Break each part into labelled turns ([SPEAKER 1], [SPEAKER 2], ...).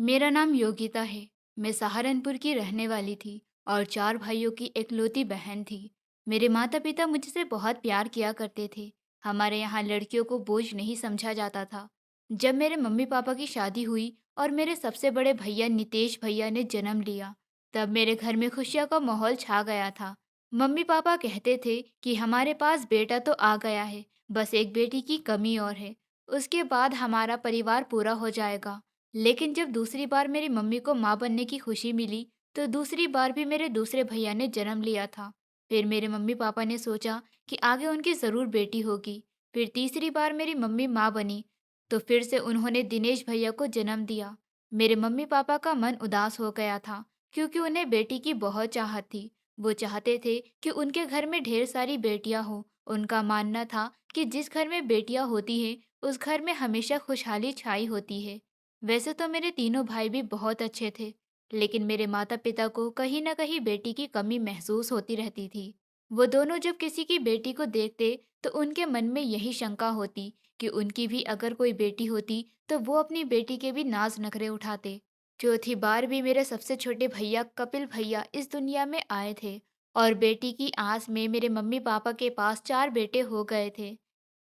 [SPEAKER 1] मेरा नाम योगिता है। मैं सहारनपुर की रहने वाली थी और चार भाइयों की इकलौती बहन थी। मेरे माता पिता मुझसे बहुत प्यार किया करते थे। हमारे यहाँ लड़कियों को बोझ नहीं समझा जाता था। जब मेरे मम्मी पापा की शादी हुई और मेरे सबसे बड़े भैया नितेश भैया ने जन्म लिया, तब मेरे घर में खुशियों का माहौल छा गया था। मम्मी पापा कहते थे कि हमारे पास बेटा तो आ गया है, बस एक बेटी की कमी और है। उसके बाद हमारा परिवार पूरा हो जाएगा। लेकिन जब दूसरी बार मेरी मम्मी को माँ बनने की खुशी मिली, तो दूसरी बार भी मेरे दूसरे भैया ने जन्म लिया था। फिर मेरे मम्मी पापा ने सोचा कि आगे उनकी ज़रूर बेटी होगी। फिर तीसरी बार मेरी मम्मी माँ बनी, तो फिर से उन्होंने दिनेश भैया को जन्म दिया। मेरे मम्मी पापा का मन उदास हो गया था, क्योंकि उन्हें बेटी की बहुत चाहत थी। वो चाहते थे कि उनके घर में ढेर सारी बेटियां हो। उनका मानना था कि जिस घर में बेटियां होती हैं, उस घर में हमेशा खुशहाली छाई होती है। वैसे तो मेरे तीनों भाई भी बहुत अच्छे थे, लेकिन मेरे माता-पिता को कहीं न कहीं बेटी की कमी महसूस होती रहती थी। वो दोनों जब किसी की बेटी को देखते, तो उनके मन में यही शंका होती कि उनकी भी अगर कोई बेटी होती, तो वो अपनी बेटी के भी नाज़ नखरे उठाते। चौथी बार भी मेरे सबसे छोटे भैया कपिल भैया इस दुनिया में आए थे और बेटी की आस में मेरे मम्मी-पापा के पास 4 बेटे हो गए थे।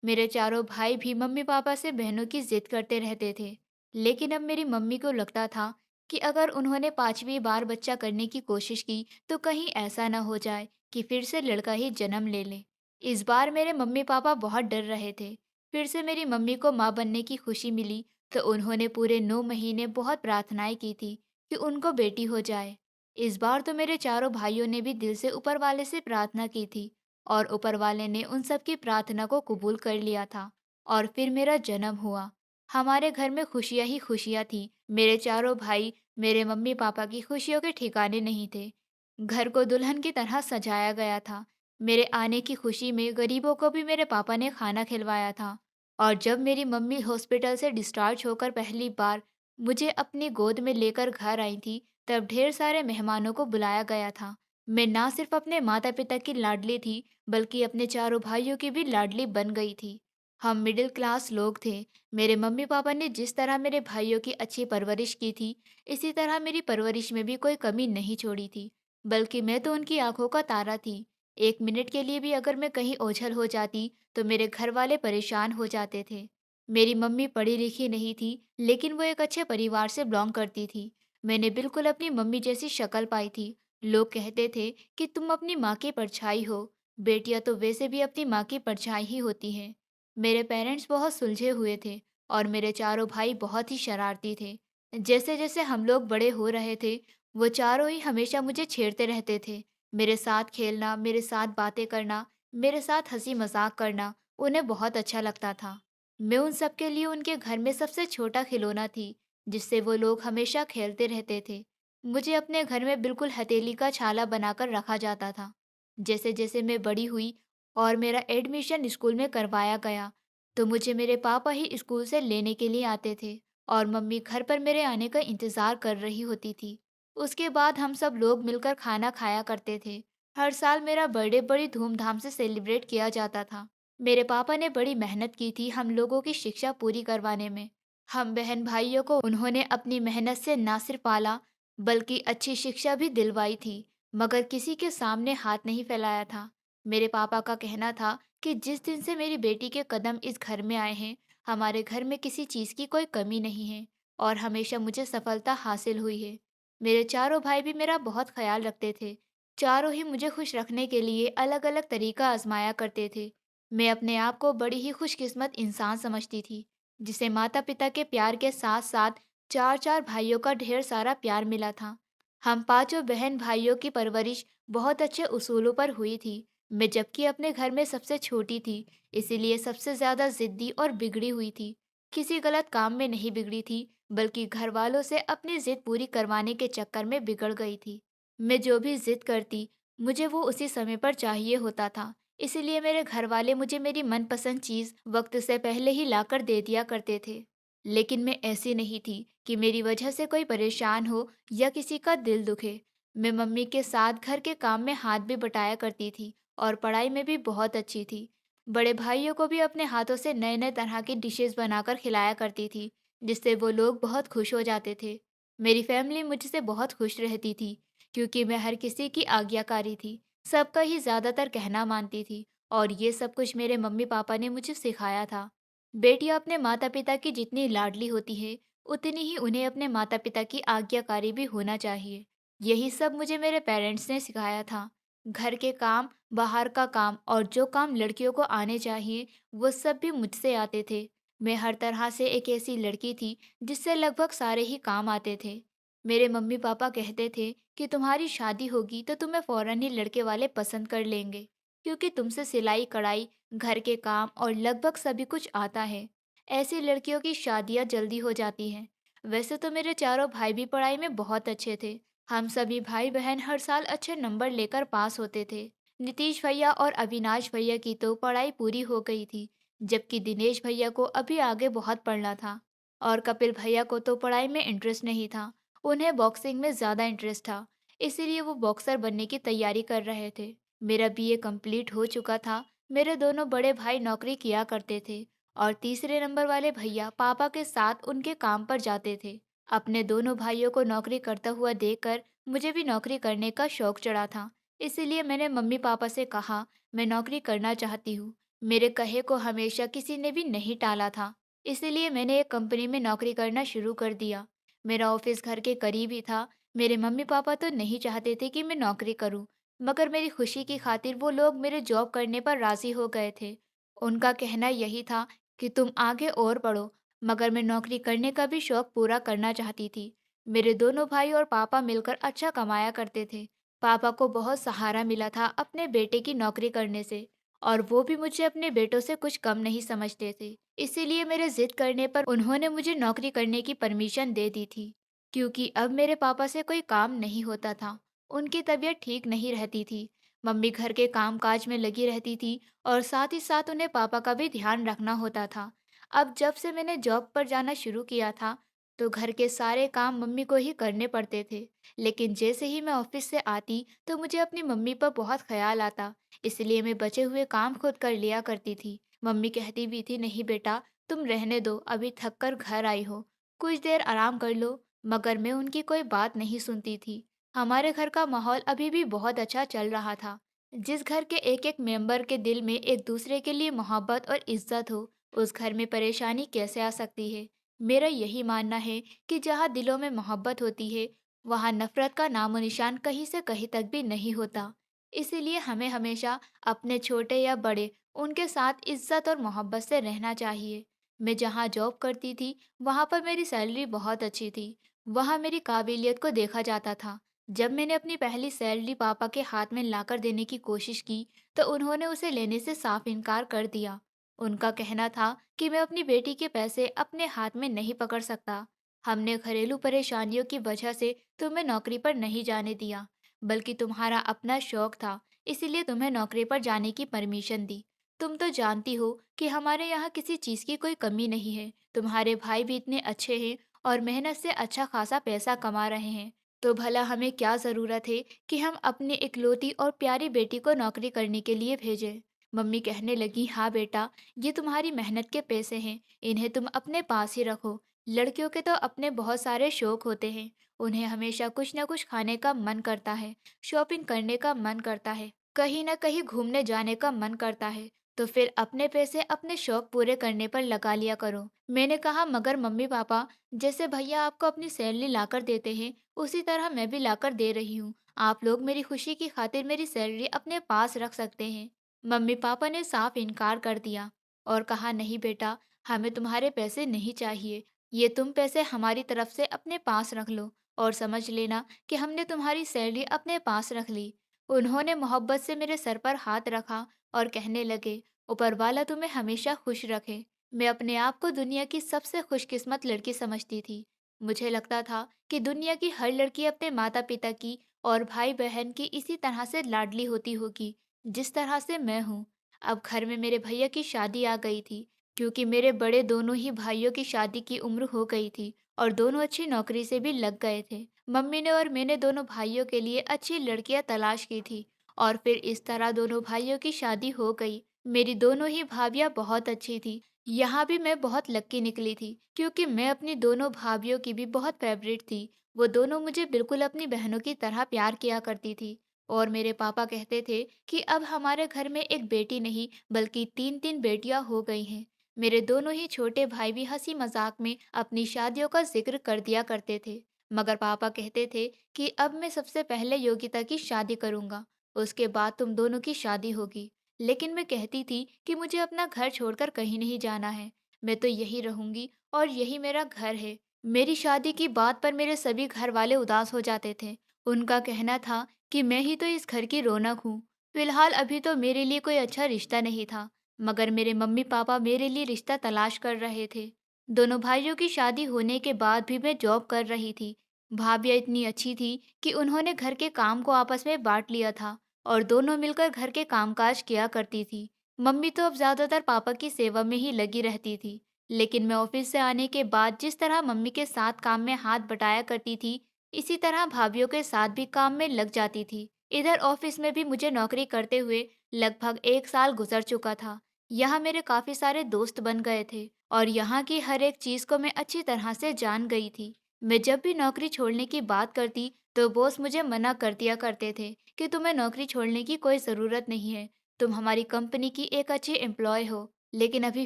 [SPEAKER 1] मेरे चारों भाई भी मम्मी पापा से बहनों की जिद करते रहते थे। लेकिन अब मेरी मम्मी को लगता था कि अगर उन्होंने पांचवी बार बच्चा करने की कोशिश की, तो कहीं ऐसा ना हो जाए कि फिर से लड़का ही जन्म ले ले। इस बार मेरे मम्मी पापा बहुत डर रहे थे। फिर से मेरी मम्मी को माँ बनने की खुशी मिली, तो उन्होंने पूरे 9 महीने बहुत प्रार्थनाएं की थी कि उनको बेटी हो जाए। इस बार तो मेरे चारों भाइयों ने भी दिल से ऊपर वाले से प्रार्थना की थी और ऊपर वाले ने उन सब की प्रार्थना को कबूल कर लिया था और फिर मेरा जन्म हुआ। हमारे घर में खुशियाँ ही खुशियाँ थी। मेरे चारों भाई मेरे मम्मी पापा की खुशियों के ठिकाने नहीं थे। घर को दुल्हन की तरह सजाया गया था। मेरे आने की खुशी में गरीबों को भी मेरे पापा ने खाना खिलवाया था। और जब मेरी मम्मी हॉस्पिटल से डिस्चार्ज होकर पहली बार मुझे अपनी गोद में लेकर घर आई थी, तब ढेर सारे मेहमानों को बुलाया गया था। मैं ना सिर्फ अपने माता पिता की लाडली थी, बल्कि अपने चारों भाइयों की भी लाडली बन गई थी। हम मिडिल क्लास लोग थे। मेरे मम्मी पापा ने जिस तरह मेरे भाइयों की अच्छी परवरिश की थी, इसी तरह मेरी परवरिश में भी कोई कमी नहीं छोड़ी थी। बल्कि मैं तो उनकी आंखों का तारा थी। एक मिनट के लिए भी अगर मैं कहीं ओझल हो जाती, तो मेरे घर वाले परेशान हो जाते थे। मेरी मम्मी पढ़ी लिखी नहीं थी, लेकिन वो एक अच्छे परिवार से बिलोंग करती थी। मैंने बिल्कुल अपनी मम्मी जैसी शक्ल पाई थी। लोग कहते थे कि तुम अपनी माँ की परछाई हो। बेटियां तो वैसे भी अपनी माँ की परछाई ही होती हैं। मेरे पेरेंट्स बहुत सुलझे हुए थे और मेरे चारों भाई बहुत ही शरारती थे। जैसे जैसे हम लोग बड़े हो रहे थे, वो चारों ही हमेशा मुझे छेड़ते रहते थे। मेरे साथ खेलना, मेरे साथ बातें करना, मेरे साथ हंसी मजाक करना उन्हें बहुत अच्छा लगता था। मैं उन सब के लिए उनके घर में सबसे छोटा खिलौना थी, जिससे वो लोग हमेशा खेलते रहते थे। मुझे अपने घर में बिल्कुल हथेली का छाला बनाकर रखा जाता था। जैसे जैसे मैं बड़ी हुई और मेरा एडमिशन स्कूल में करवाया गया, तो मुझे मेरे पापा ही स्कूल से लेने के लिए आते थे और मम्मी घर पर मेरे आने का इंतज़ार कर रही होती थी। उसके बाद हम सब लोग मिलकर खाना खाया करते थे। हर साल मेरा बर्थडे बड़ी धूमधाम से सेलिब्रेट किया जाता था। मेरे पापा ने बड़ी मेहनत की थी हम लोगों की शिक्षा पूरी करवाने में। हम बहन भाइयों को उन्होंने अपनी मेहनत से ना सिर्फ पाला, बल्कि अच्छी शिक्षा भी दिलवाई थी, मगर किसी के सामने हाथ नहीं फैलाया था। मेरे पापा का कहना था कि जिस दिन से मेरी बेटी के कदम इस घर में आए हैं, हमारे घर में किसी चीज़ की कोई कमी नहीं है और हमेशा मुझे सफलता हासिल हुई है। मेरे चारों भाई भी मेरा बहुत ख्याल रखते थे। चारों ही मुझे खुश रखने के लिए अलग-अलग तरीका आजमाया करते थे। मैं अपने आप को बड़ी ही खुशकिस्मत इंसान समझती थी, जिसे माता-पिता के प्यार के साथ-साथ 4-4 भाइयों का ढेर सारा प्यार मिला था। हम पाँचों बहन-भाइयों की परवरिश बहुत अच्छे उसूलों पर हुई थी। मैं जबकि अपने घर में सबसे छोटी थी, इसीलिए सबसे ज़्यादा ज़िद्दी और बिगड़ी हुई थी। किसी गलत काम में नहीं बिगड़ी थी, बल्कि घर वालों से अपनी ज़िद पूरी करवाने के चक्कर में बिगड़ गई थी। मैं जो भी ज़िद करती, मुझे वो उसी समय पर चाहिए होता था। इसीलिए मेरे घर वाले मुझे मेरी मनपसंद चीज़ वक्त से पहले ही लाकर दे दिया करते थे। लेकिन मैं ऐसी नहीं थी कि मेरी वजह से कोई परेशान हो या किसी का दिल दुखे। मैं मम्मी के साथ घर के काम में हाथ भी बटाया करती थी और पढ़ाई में भी बहुत अच्छी थी। बड़े भाइयों को भी अपने हाथों से नए नए तरह की डिशेस बनाकर खिलाया करती थी, जिससे वो लोग बहुत खुश हो जाते थे। मेरी फैमिली मुझसे बहुत खुश रहती थी क्योंकि मैं हर किसी की आज्ञाकारी थी, सबका ही ज़्यादातर कहना मानती थी और ये सब कुछ मेरे मम्मी पापा ने मुझे सिखाया था। बेटियां अपने माता पिता की जितनी लाडली होती है, उतनी ही उन्हें अपने माता पिता की आज्ञाकारी भी होना चाहिए। यही सब मुझे मेरे पेरेंट्स ने सिखाया था। घर के काम, बाहर का काम और जो काम लड़कियों को आने चाहिए, वो सब भी मुझसे आते थे। मैं हर तरह से एक ऐसी लड़की थी जिससे लगभग सारे ही काम आते थे। मेरे मम्मी पापा कहते थे कि तुम्हारी शादी होगी तो तुम्हें फौरन ही लड़के वाले पसंद कर लेंगे, क्योंकि तुमसे सिलाई कढ़ाई, घर के काम और लगभग सभी कुछ आता है। ऐसी लड़कियों की शादियां जल्दी हो जाती हैं। वैसे तो मेरे चारों भाई भी पढ़ाई में बहुत अच्छे थे। हम सभी भाई बहन हर साल अच्छे नंबर लेकर पास होते थे। नीतीश भैया और अविनाश भैया की तो पढ़ाई पूरी हो गई थी, जबकि दिनेश भैया को अभी आगे बहुत पढ़ना था। और कपिल भैया को तो पढ़ाई में इंटरेस्ट नहीं था, उन्हें बॉक्सिंग में ज़्यादा इंटरेस्ट था, इसीलिए वो बॉक्सर बनने की तैयारी कर रहे थे। मेरा बीए कंप्लीट हो चुका था। मेरे दोनों बड़े भाई नौकरी किया करते थे और तीसरे नंबर वाले भैया पापा के साथ उनके काम पर जाते थे। अपने दोनों भाइयों को नौकरी करता हुआ देखकर मुझे भी नौकरी करने का शौक चढ़ा था। इसीलिए मैंने मम्मी पापा से कहा, मैं नौकरी करना चाहती हूँ। मेरे कहे को हमेशा किसी ने भी नहीं टाला था, इसीलिए मैंने एक कंपनी में नौकरी करना शुरू कर दिया। मेरा ऑफिस घर के करीब ही था। मेरे मम्मी पापा तो नहीं चाहते थे कि मैं नौकरी करूं, मगर मेरी खुशी की खातिर वो लोग मेरे जॉब करने पर राजी हो गए थे। उनका कहना यही था कि तुम आगे और पढ़ो, मगर मैं नौकरी करने का भी शौक पूरा करना चाहती थी। मेरे दोनों भाई और पापा मिलकर अच्छा कमाया करते थे। पापा को बहुत सहारा मिला था अपने बेटे की नौकरी करने से, और वो भी मुझे अपने बेटों से कुछ कम नहीं समझते थे। इसीलिए मेरे जिद करने पर उन्होंने मुझे नौकरी करने की परमिशन दे दी थी, क्योंकि अब मेरे पापा से कोई काम नहीं होता था। उनकी तबीयत ठीक नहीं रहती थी। मम्मी घर के काम-काज में लगी रहती थी और साथ ही साथ उन्हें पापा का भी ध्यान रखना होता था। अब जब से मैंने जॉब पर जाना शुरू किया था, तो घर के सारे काम मम्मी को ही करने पड़ते थे। लेकिन जैसे ही मैं ऑफिस से आती, तो मुझे अपनी मम्मी पर बहुत ख्याल आता, इसलिए मैं बचे हुए काम खुद कर लिया करती थी। मम्मी कहती भी थी, नहीं बेटा, तुम रहने दो, अभी थक कर घर आई हो, कुछ देर आराम कर लो। मगर मैं उनकी कोई बात नहीं सुनती थी। हमारे घर का माहौल अभी भी बहुत अच्छा चल रहा था। जिस घर के एक एक मेंबर के दिल में एक दूसरे के लिए मोहब्बत और इज्जत हो, उस घर में परेशानी कैसे आ सकती है। मेरा यही मानना है कि जहाँ दिलों में मोहब्बत होती है, वहाँ नफरत का नामो निशान कहीं से कहीं तक भी नहीं होता। इसीलिए हमें हमेशा अपने छोटे या बड़े, उनके साथ इज्जत और मोहब्बत से रहना चाहिए। मैं जहाँ जॉब करती थी, वहाँ पर मेरी सैलरी बहुत अच्छी थी। वहाँ मेरी काबिलियत को देखा जाता था। जब मैंने अपनी पहली सैलरी पापा के हाथ में लाकर देने की कोशिश की, तो उन्होंने उसे लेने से साफ इनकार कर दिया। उनका कहना था कि मैं अपनी बेटी के पैसे अपने हाथ में नहीं पकड़ सकता। हमने घरेलू परेशानियों की वजह से तुम्हें नौकरी पर नहीं जाने दिया, बल्कि तुम्हारा अपना शौक था, इसीलिए तुम्हें नौकरी पर जाने की परमिशन दी। तुम तो जानती हो कि हमारे यहाँ किसी चीज़ की कोई कमी नहीं है। तुम्हारे भाई भी इतने अच्छे हैं और मेहनत से अच्छा खासा पैसा कमा रहे हैं। तो भला हमें क्या ज़रूरत है कि हम अपनी इकलौती और प्यारी बेटी को नौकरी करने के लिए भेजें। मम्मी कहने लगी, हाँ बेटा, ये तुम्हारी मेहनत के पैसे हैं, इन्हें तुम अपने पास ही रखो। लड़कियों के तो अपने बहुत सारे शौक होते हैं, उन्हें हमेशा कुछ न कुछ खाने का मन करता है, शॉपिंग करने का मन करता है, कहीं न कहीं घूमने जाने का मन करता है। तो फिर अपने पैसे अपने शौक पूरे करने पर लगा लिया करो। मैंने कहा, मगर मम्मी पापा, जैसे भैया आपको अपनी सैलरी लाकर देते हैं, उसी तरह मैं भी लाकर दे रही हूँ। आप लोग मेरी खुशी की खातिर मेरी सैलरी अपने पास रख सकते हैं। मम्मी पापा ने साफ इनकार कर दिया और कहा, नहीं बेटा, हमें तुम्हारे पैसे नहीं चाहिए। ये तुम पैसे हमारी तरफ से अपने पास रख लो और समझ लेना कि हमने तुम्हारी सैलरी अपने पास रख ली। उन्होंने मोहब्बत से मेरे सर पर हाथ रखा और कहने लगे, ऊपर वाला तुम्हें हमेशा खुश रखे। मैं अपने आप को दुनिया की सबसे खुशकिस्मत लड़की समझती थी। मुझे लगता था कि दुनिया की हर लड़की अपने माता पिता की और भाई बहन की इसी तरह से लाडली होती होगी, जिस तरह से मैं हूँ। अब घर में मेरे भैया की शादी आ गई थी, क्योंकि मेरे बड़े दोनों ही भाइयों की शादी की उम्र हो गई थी और दोनों अच्छी नौकरी से भी लग गए थे। मम्मी ने और मैंने दोनों भाइयों के लिए अच्छी लड़कियां तलाश की थी और फिर इस तरह दोनों भाइयों की शादी हो गई। मेरी दोनों ही भाभियां बहुत अच्छी थी। यहाँ भी मैं बहुत लक्की निकली थी क्योंकि मैं अपनी दोनों भाभियों की भी बहुत फेवरेट थी। वो दोनों मुझे बिल्कुल अपनी बहनों की तरह प्यार किया करती थी। और मेरे पापा कहते थे कि अब हमारे घर में एक बेटी नहीं बल्कि तीन तीन बेटियां हो गई हैं। मेरे दोनों ही छोटे भाई भी हंसी मजाक में अपनी शादियों का जिक्र कर दिया करते थे। मगर पापा कहते थे कि अब मैं सबसे पहले योगिता की शादी करूंगा, उसके बाद तुम दोनों की शादी होगी। लेकिन मैं कहती थी कि मुझे अपना घर छोड़कर कहीं नहीं जाना है। मैं तो यहीं रहूंगी और यही मेरा घर है। मेरी शादी की बात पर मेरे सभी घर वाले उदास हो जाते थे। उनका कहना था कि मैं ही तो इस घर की रौनक हूँ। फिलहाल अभी तो मेरे लिए कोई अच्छा रिश्ता नहीं था, मगर मेरे मम्मी पापा मेरे लिए रिश्ता तलाश कर रहे थे। दोनों भाइयों की शादी होने के बाद भी मैं जॉब कर रही थी। भाभियाँ इतनी अच्छी थी कि उन्होंने घर के काम को आपस में बांट लिया था और दोनों मिलकर घर के कामकाज किया करती थी। मम्मी तो अब ज्यादातर पापा की सेवा में ही लगी रहती थी, लेकिन मैं ऑफिस से आने के बाद जिस तरह मम्मी के साथ काम में हाथ बटाया करती थी, इसी तरह भाभीियों के साथ भी काम में लग जाती थी। इधर ऑफिस में भी मुझे नौकरी करते हुए लगभग 1 साल गुजर चुका था। यहाँ मेरे काफी सारे दोस्त बन गए थे और यहाँ की हर एक चीज को मैं अच्छी तरह से जान गई थी। मैं जब भी नौकरी छोड़ने की बात करती तो बॉस मुझे मना कर दिया करते थे कि तुम्हें नौकरी छोड़ने की कोई ज़रूरत नहीं है, तुम हमारी कंपनी की एक अच्छी एम्प्लॉय हो। लेकिन अभी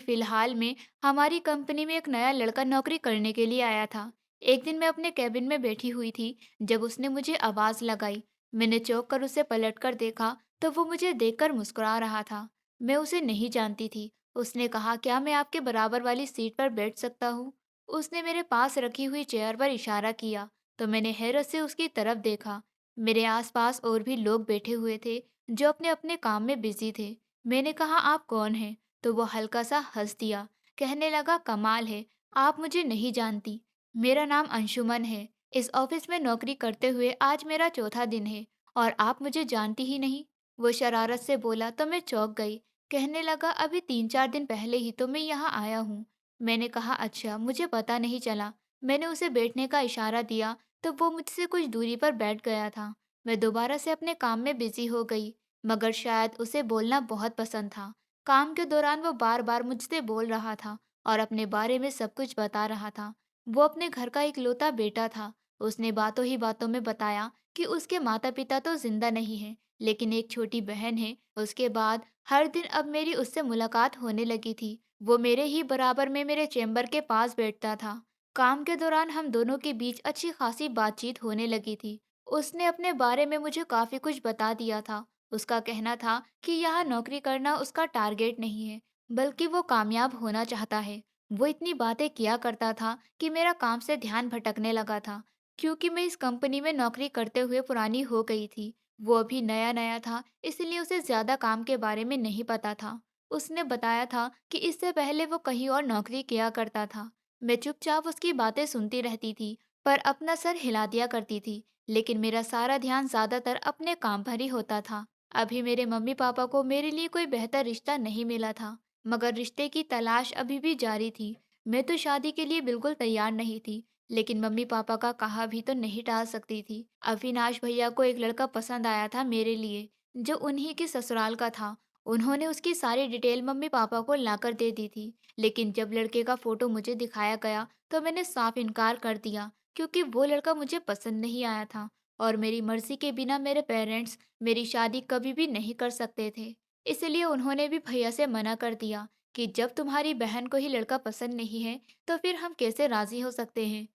[SPEAKER 1] फ़िलहाल में हमारी कंपनी में एक नया लड़का नौकरी करने के लिए आया था। एक दिन मैं अपने कैबिन में बैठी हुई थी, जब उसने मुझे आवाज़ लगाई। मैंने चौंक कर उसे पलट कर देखा, तो वो मुझे देखकर मुस्कुरा रहा था। मैं उसे नहीं जानती थी। उसने कहा, क्या मैं आपके बराबर वाली सीट पर बैठ सकता हूँ? उसने मेरे पास रखी हुई चेयर पर इशारा किया, तो मैंने हैरत से उसकी तरफ देखा। मेरे आसपास और भी लोग बैठे हुए थे जो अपने अपने काम में बिजी थे। मैंने कहा, आप कौन हैं? तो वो हल्का सा हंस दिया, कहने लगा, कमाल है, आप मुझे नहीं जानती। मेरा नाम अंशुमन है। इस ऑफिस में नौकरी करते हुए आज मेरा चौथा दिन है और आप मुझे जानती ही नहीं। वो शरारत से बोला तो मैं चौंक गई। कहने लगा, अभी 3 4 दिन पहले ही तो मैं यहाँ आया हूँ। मैंने कहा, अच्छा, मुझे पता नहीं चला। मैंने उसे बैठने का इशारा दिया तो वो मुझसे कुछ दूरी पर बैठ गया था। मैं दोबारा से अपने काम में बिजी हो गई, मगर शायद उसे बोलना बहुत पसंद था। काम के दौरान वो बार बार मुझसे बोल रहा था और अपने बारे में सब कुछ बता रहा था। वो अपने घर का इकलौता बेटा था। उसने बातों ही बातों में बताया कि उसके माता पिता तो जिंदा नहीं हैं, लेकिन एक छोटी बहन है। उसके बाद हर दिन अब मेरी उससे मुलाकात होने लगी थी। वो मेरे ही बराबर में मेरे चेम्बर के पास बैठता था। काम के दौरान हम दोनों के बीच अच्छी खासी बातचीत होने लगी थी। उसने अपने बारे में मुझे काफी कुछ बता दिया था। उसका कहना था कि यहाँ नौकरी करना उसका टारगेट नहीं है, बल्कि वो कामयाब होना चाहता है। वो इतनी बातें किया करता था कि मेरा काम से ध्यान भटकने लगा था, क्योंकि मैं इस कंपनी में नौकरी करते हुए पुरानी हो गई थी। वो अभी नया नया था, इसलिए उसे ज्यादा काम के बारे में नहीं पता था। उसने बताया था कि इससे पहले वो कहीं और नौकरी किया करता था। मैं चुपचाप उसकी बातें सुनती रहती थी, पर अपना सर हिला दिया करती थी। लेकिन मेरा सारा ध्यान ज्यादातर अपने काम पर ही होता था। अभी मेरे मम्मी पापा को मेरे लिए कोई बेहतर रिश्ता नहीं मिला था, मगर रिश्ते की तलाश अभी भी जारी थी। मैं तो शादी के लिए बिल्कुल तैयार नहीं थी, लेकिन मम्मी पापा का कहा भी तो नहीं टाल सकती थी। अविनाश भैया को एक लड़का पसंद आया था मेरे लिए, जो उन्हीं के ससुराल का था। उन्होंने उसकी सारी डिटेल मम्मी पापा को लाकर दे दी थी। लेकिन जब लड़के का फोटो मुझे दिखाया गया तो मैंने साफ इनकार कर दिया, क्योंकि वो लड़का मुझे पसंद नहीं आया था और मेरी मर्जी के बिना मेरे पेरेंट्स मेरी शादी कभी भी नहीं कर सकते थे। इसलिए उन्होंने भी भैया से मना कर दिया कि जब तुम्हारी बहन को ही लड़का पसंद नहीं है तो फिर हम कैसे राजी हो सकते हैं।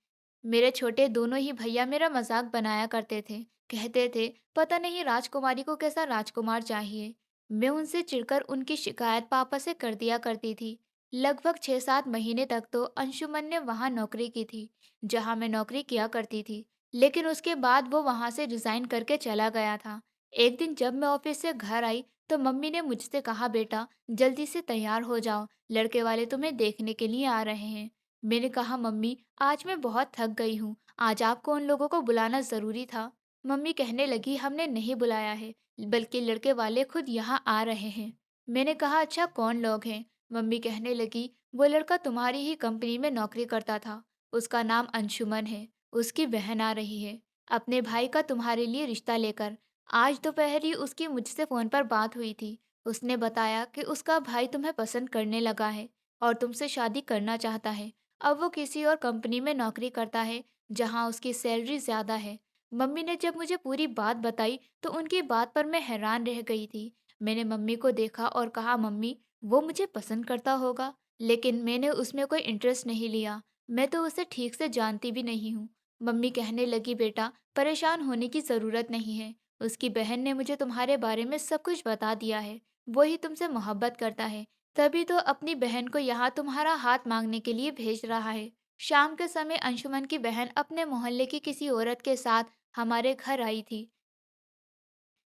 [SPEAKER 1] मेरे छोटे दोनों ही भैया मेरा मजाक बनाया करते थे। कहते थे, पता नहीं राजकुमारी को कैसा राजकुमार चाहिए। मैं उनसे चिढ़कर उनकी शिकायत पापा से कर दिया करती थी। लगभग 6 7 महीने तक तो अंशुमन ने वहां नौकरी की थी, जहां मैं नौकरी किया करती थी। लेकिन उसके बाद वो वहां से रिजाइन करके चला गया था। एक दिन जब मैं ऑफिस से घर आई तो मम्मी ने मुझसे कहा, बेटा जल्दी से तैयार हो जाओ, लड़के वाले तुम्हें देखने के लिए आ रहे हैं। मैंने कहा, मम्मी आज मैं बहुत थक गई हूँ, आज आपको उन लोगों को बुलाना जरूरी था। मम्मी कहने लगी, हमने नहीं बुलाया है, बल्कि लड़के वाले खुद यहाँ आ रहे हैं। मैंने कहा, अच्छा कौन लोग हैं? मम्मी कहने लगी, वो लड़का तुम्हारी ही कंपनी में नौकरी करता था, उसका नाम अंशुमन है, उसकी बहन आ रही है अपने भाई का तुम्हारे लिए रिश्ता लेकर। आज दोपहर ही उसकी मुझसे फोन पर बात हुई थी। उसने बताया कि उसका भाई तुम्हें पसंद करने लगा है। और तुमसे शादी करना चाहता है। अब वो किसी और कंपनी में नौकरी करता है जहाँ उसकी सैलरी ज्यादा है। मम्मी ने जब मुझे पूरी बात बताई तो उनकी बात पर मैं हैरान रह गई थी। मैंने मम्मी को देखा और कहा, मम्मी, वो मुझे पसंद करता होगा, लेकिन मैंने उसमें कोई इंटरेस्ट नहीं लिया। मैं तो उसे ठीक से जानती भी नहीं हूँ। मम्मी कहने लगी, बेटा, परेशान होने की जरूरत नहीं है। उसकी बहन ने मुझे तुम्हारे बारे में सब कुछ बता दिया है। वो ही तुमसे मोहब्बत करता है, तभी तो अपनी बहन को यहाँ तुम्हारा हाथ मांगने के लिए भेज रहा है। शाम के समय अंशुमन की बहन अपने मोहल्ले की किसी औरत के साथ हमारे घर आई थी।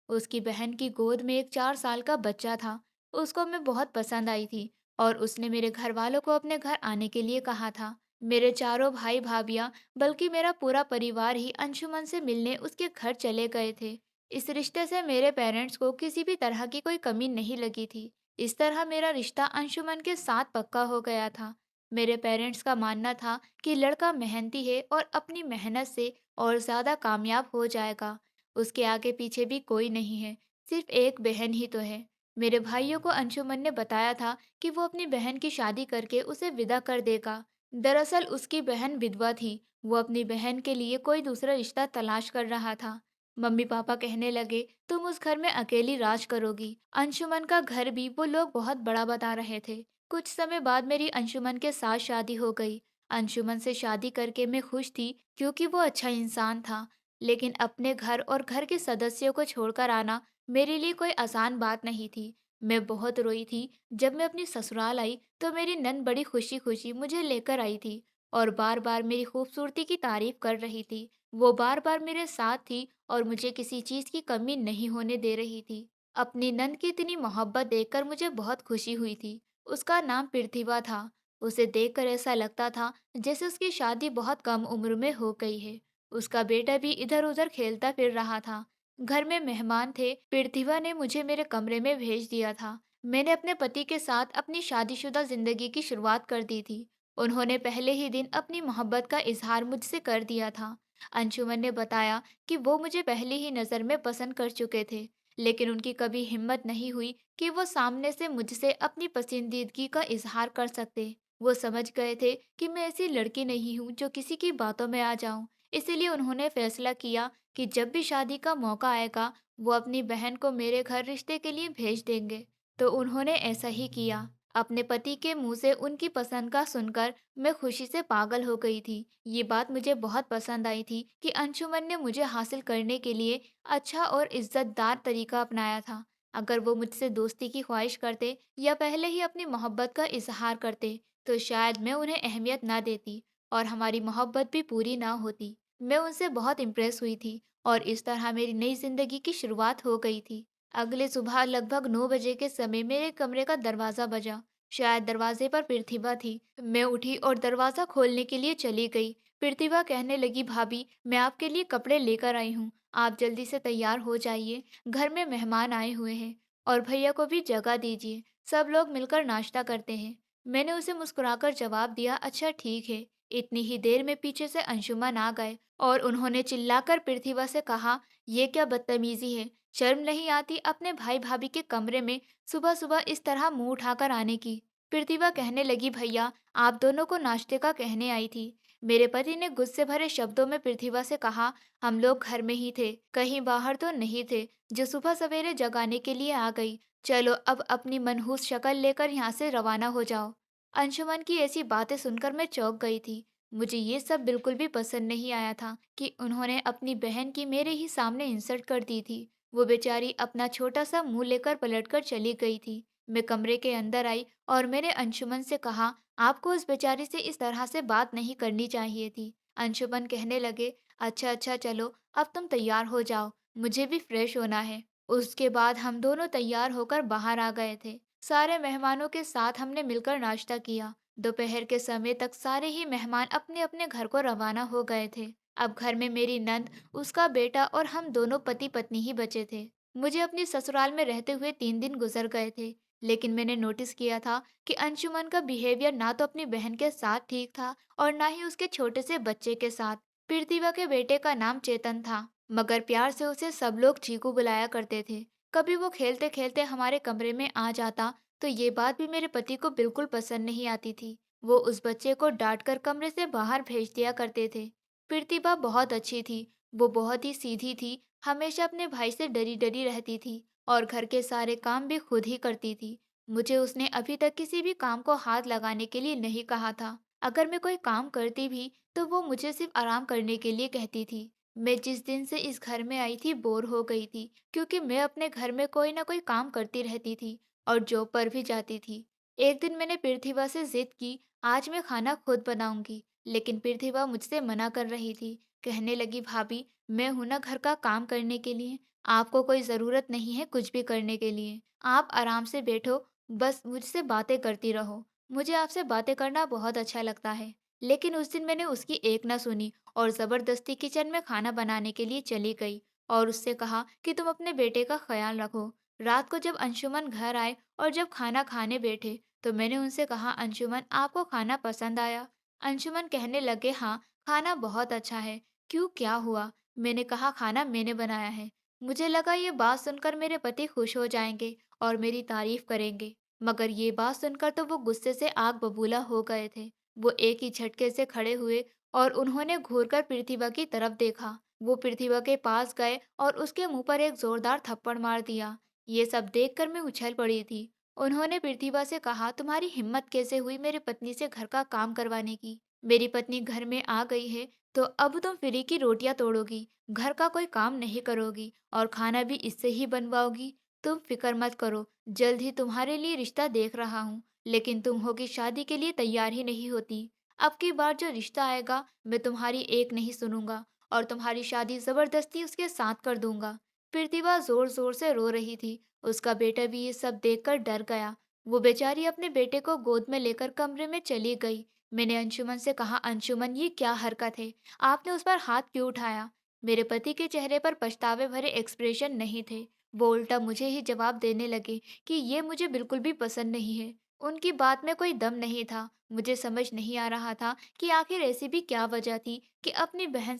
[SPEAKER 1] उसकी बहन की गोद में एक 4 साल का बच्चा था। उसको मैं बहुत पसंद आई थी और उसने मेरे घर वालों को अपने घर आने के लिए कहा था। मेरे चारों भाई भाभियां, बल्कि मेरा पूरा परिवार ही अंशुमन से मिलने उसके घर चले गए थे। इस रिश्ते से मेरे पेरेंट्स को किसी भी तरह की कोई कमी नहीं लगी थी। इस तरह मेरा रिश्ता अंशुमन के साथ पक्का हो गया था। मेरे पेरेंट्स का मानना था कि लड़का मेहनती है और अपनी मेहनत से और ज्यादा कामयाब हो जाएगा। उसके आगे पीछे भी कोई नहीं है, सिर्फ एक बहन ही तो है। मेरे भाइयों को अंशुमन ने बताया था कि वो अपनी बहन की शादी करके उसे विदा कर देगा। दरअसल उसकी बहन विधवा थी। वो अपनी बहन के लिए कोई दूसरा रिश्ता तलाश कर रहा था। मम्मी पापा कहने लगे, तुम उस घर में अकेली राज करोगी। अंशुमन का घर भी वो लोग बहुत बड़ा बता रहे थे। कुछ समय बाद मेरी अंशुमन के साथ शादी हो गई। अंशुमन से शादी करके मैं खुश थी क्योंकि वो अच्छा इंसान था। लेकिन अपने घर और घर के सदस्यों को छोड़कर आना मेरे लिए कोई आसान बात नहीं थी। मैं बहुत रोई थी। जब मैं अपनी ससुराल आई तो मेरी नंद बड़ी खुशी खुशी मुझे लेकर आई थी और बार बार मेरी खूबसूरती की तारीफ कर रही थी। वो बार बार मेरे साथ थी और मुझे किसी चीज की कमी नहीं होने दे रही थी। अपनी नंद की इतनी मोहब्बत देखकर मुझे बहुत खुशी हुई थी। उसका नाम पृथ्वी था। उसे देखकर ऐसा लगता था जैसे उसकी शादी बहुत कम उम्र में हो गई है। उसका बेटा भी इधर-उधर खेलता फिर रहा था। घर में मेहमान थे। पृथ्वी ने मुझे मेरे कमरे में भेज दिया था। मैंने अपने पति के साथ अपनी शादीशुदा जिंदगी की शुरुआत कर दी थी। उन्होंने पहले ही दिन अपनी मोहब्बत का इजहार मुझसे कर दिया था। अंशुमन ने बताया कि वो मुझे पहली ही नज़र में पसंद कर चुके थे, लेकिन उनकी कभी हिम्मत नहीं हुई कि वो सामने से मुझसे अपनी पसंदीदगी का इजहार कर सकते। वो समझ गए थे कि मैं ऐसी लड़की नहीं हूँ जो किसी की बातों में आ जाऊं। इसीलिए उन्होंने फैसला किया कि जब भी शादी का मौका आएगा वो अपनी बहन को मेरे घर रिश्ते के लिए भेज देंगे। तो उन्होंने ऐसा ही किया। अपने पति के मुंह से उनकी पसंद का सुनकर मैं खुशी से पागल हो गई थी। ये बात मुझे बहुत पसंद आई थी कि अंशुमन ने मुझे हासिल करने के लिए अच्छा और इज्जतदार तरीका अपनाया था। अगर वो मुझसे दोस्ती की ख्वाहिश करते या पहले ही अपनी मोहब्बत का इजहार करते तो शायद मैं उन्हें अहमियत ना देती और हमारी मोहब्बत भी पूरी ना होती। मैं उनसे बहुत इम्प्रेस हुई थी और इस तरह मेरी नई जिंदगी की शुरुआत हो गई थी। अगले सुबह लगभग 9 बजे के समय मेरे कमरे का दरवाजा बजा। शायद दरवाजे पर पृथ्वी थी। मैं उठी और दरवाजा खोलने के लिए चली गई। पृथ्वी कहने लगी, भाभी, मैं आपके लिए कपड़े लेकर आई हूँ। आप जल्दी से तैयार हो जाइए। घर में मेहमान आए हुए हैं और भैया को भी जगह दीजिए। सब लोग मिलकर नाश्ता करते हैं। मैंने उसे मुस्कुराकर जवाब दिया, अच्छा ठीक है। इतनी ही देर में पीछे से अंशुमन आ गए और उन्होंने चिल्लाकर पृथ्वी से कहा, ये क्या बदतमीजी है? शर्म नहीं आती अपने भाई भाभी के कमरे में सुबह सुबह इस तरह मुंह उठाकर आने की? पृथ्वी कहने लगी, भैया, आप दोनों को नाश्ते का कहने आई थी। मेरे पति ने गुस्से भरे शब्दों में पृथ्वी से कहा, हम लोग घर में ही थे, कहीं बाहर तो नहीं थे जो सुबह सवेरे जगाने के लिए आ गई। चलो अब अपनी मनहूस शक्ल लेकर यहाँ से रवाना हो जाओ। अंशुमन की ऐसी बातें सुनकर मैं चौंक गई थी। मुझे ये सब बिल्कुल भी पसंद नहीं आया था कि उन्होंने अपनी बहन की मेरे ही सामने इंसल्ट कर दी थी। वो बेचारी अपना छोटा सा मुंह लेकर पलटकर चली गई थी। मैं कमरे के अंदर आई और मैंने अंशुमन से कहा, आपको उस बेचारी से इस तरह से बात नहीं करनी चाहिए थी। अंशुमन कहने लगे, अच्छा अच्छा चलो अब तुम तैयार हो जाओ, मुझे भी फ्रेश होना है। उसके बाद हम दोनों तैयार होकर बाहर आ गए थे। सारे मेहमानों के साथ हमने मिलकर नाश्ता किया। दोपहर के समय तक सारे ही मेहमान अपने अपने घर को रवाना हो गए थे। अब घर में मेरी नंद, उसका बेटा और हम दोनों पति पत्नी ही बचे थे। मुझे अपनी ससुराल में रहते हुए 3 दिन गुजर गए थे, लेकिन मैंने नोटिस किया था कि अंशुमन का बिहेवियर ना तो अपनी बहन के साथ ठीक था और ना ही उसके छोटे से बच्चे के साथ। पृथ्वी के बेटे का नाम चेतन था, मगर प्यार से उसे सब लोग चीकू बुलाया करते थे। कभी वो खेलते खेलते हमारे कमरे में आ जाता तो ये बात भी मेरे पति को बिल्कुल पसंद नहीं आती थी। वो उस बच्चे को डांट कर कमरे से बाहर भेज दिया करते थे। प्रतिभा बहुत अच्छी थी। वो बहुत ही सीधी थी, हमेशा अपने भाई से डरी डरी रहती थी और घर के सारे काम भी खुद ही करती थी। मुझे उसने अभी तक किसी भी काम को हाथ लगाने के लिए नहीं कहा था। अगर मैं कोई काम करती भी तो वो मुझे सिर्फ आराम करने के लिए कहती थी। मैं जिस दिन से इस घर में आई थी बोर हो गई थी, क्योंकि मैं अपने घर में कोई ना कोई काम करती रहती थी और जॉब पर भी जाती थी। एक दिन मैंने पृथ्वी से जिद की, आज मैं खाना खुद बनाऊंगी, लेकिन पृथ्वी मुझसे मना कर रही थी। कहने लगी, भाभी, मैं हूं ना घर का काम करने के लिए, आपको कोई जरूरत नहीं है कुछ भी करने के लिए। आप आराम से बैठो, बस मुझसे बातें करती रहो। मुझे आपसे बातें करना बहुत अच्छा लगता है। लेकिन उस दिन मैंने उसकी एक ना सुनी और जबरदस्ती किचन में खाना बनाने के लिए चली गई और उससे कहा कि तुम अपने बेटे का ख्याल रखो। रात को जब अंशुमन घर आए और जब खाना खाने बैठे तो मैंने उनसे कहा, अंशुमन, आपको खाना पसंद आया? अंशुमन कहने लगे, हाँ, खाना बहुत अच्छा है। क्यों, क्या हुआ? मैंने कहा, खाना मैंने बनाया है। मुझे लगा ये बात सुनकर मेरे पति खुश हो जाएंगे और मेरी तारीफ करेंगे, मगर ये बात सुनकर तो वो गुस्से से आग बबूला हो गए थे। वो एक ही झटके से खड़े हुए और उन्होंने घूरकर पृथ्वी की तरफ देखा। वो पृथ्वी के पास गए और उसके मुंह पर एक जोरदार थप्पड़ मार दिया। ये सब देखकर मैं उछल पड़ी थी। उन्होंने पृथ्वी से कहा, तुम्हारी हिम्मत कैसे हुई मेरी पत्नी से घर का काम करवाने की? मेरी पत्नी घर में आ गई है तो अब तुम फ्री की रोटियां तोड़ोगी, घर का कोई काम नहीं करोगी और खाना भी इससे ही बनवाओगी। तुम फिक्र मत करो, जल्द ही तुम्हारे लिए रिश्ता देख रहा हूँ, लेकिन तुम होगी शादी के लिए तैयार ही नहीं होती। अब की बार जो रिश्ता आएगा मैं तुम्हारी एक नहीं सुनूंगा और तुम्हारी शादी जबरदस्ती उसके साथ कर दूंगा। पृथ्वी जोर जोर से रो रही थी। उसका बेटा भी ये सब देखकर डर गया। वो बेचारी अपने बेटे को गोद में लेकर कमरे में चली गई। मैंने अंशुमन से कहा, अंशुमन, ये क्या हरकत है? आपने उस पर हाथ क्यों उठाया? मेरे पति के चेहरे पर पछतावे भरे एक्सप्रेशन नहीं थे। वो उल्टा मुझे ही जवाब देने लगे कि ये मुझे बिल्कुल भी पसंद नहीं है। उनकी बात में कोई दम नहीं था। मुझे समझ नहीं आ रहा था कि आखिर ऐसी भी क्या वजह थी कि वो अपनी बहन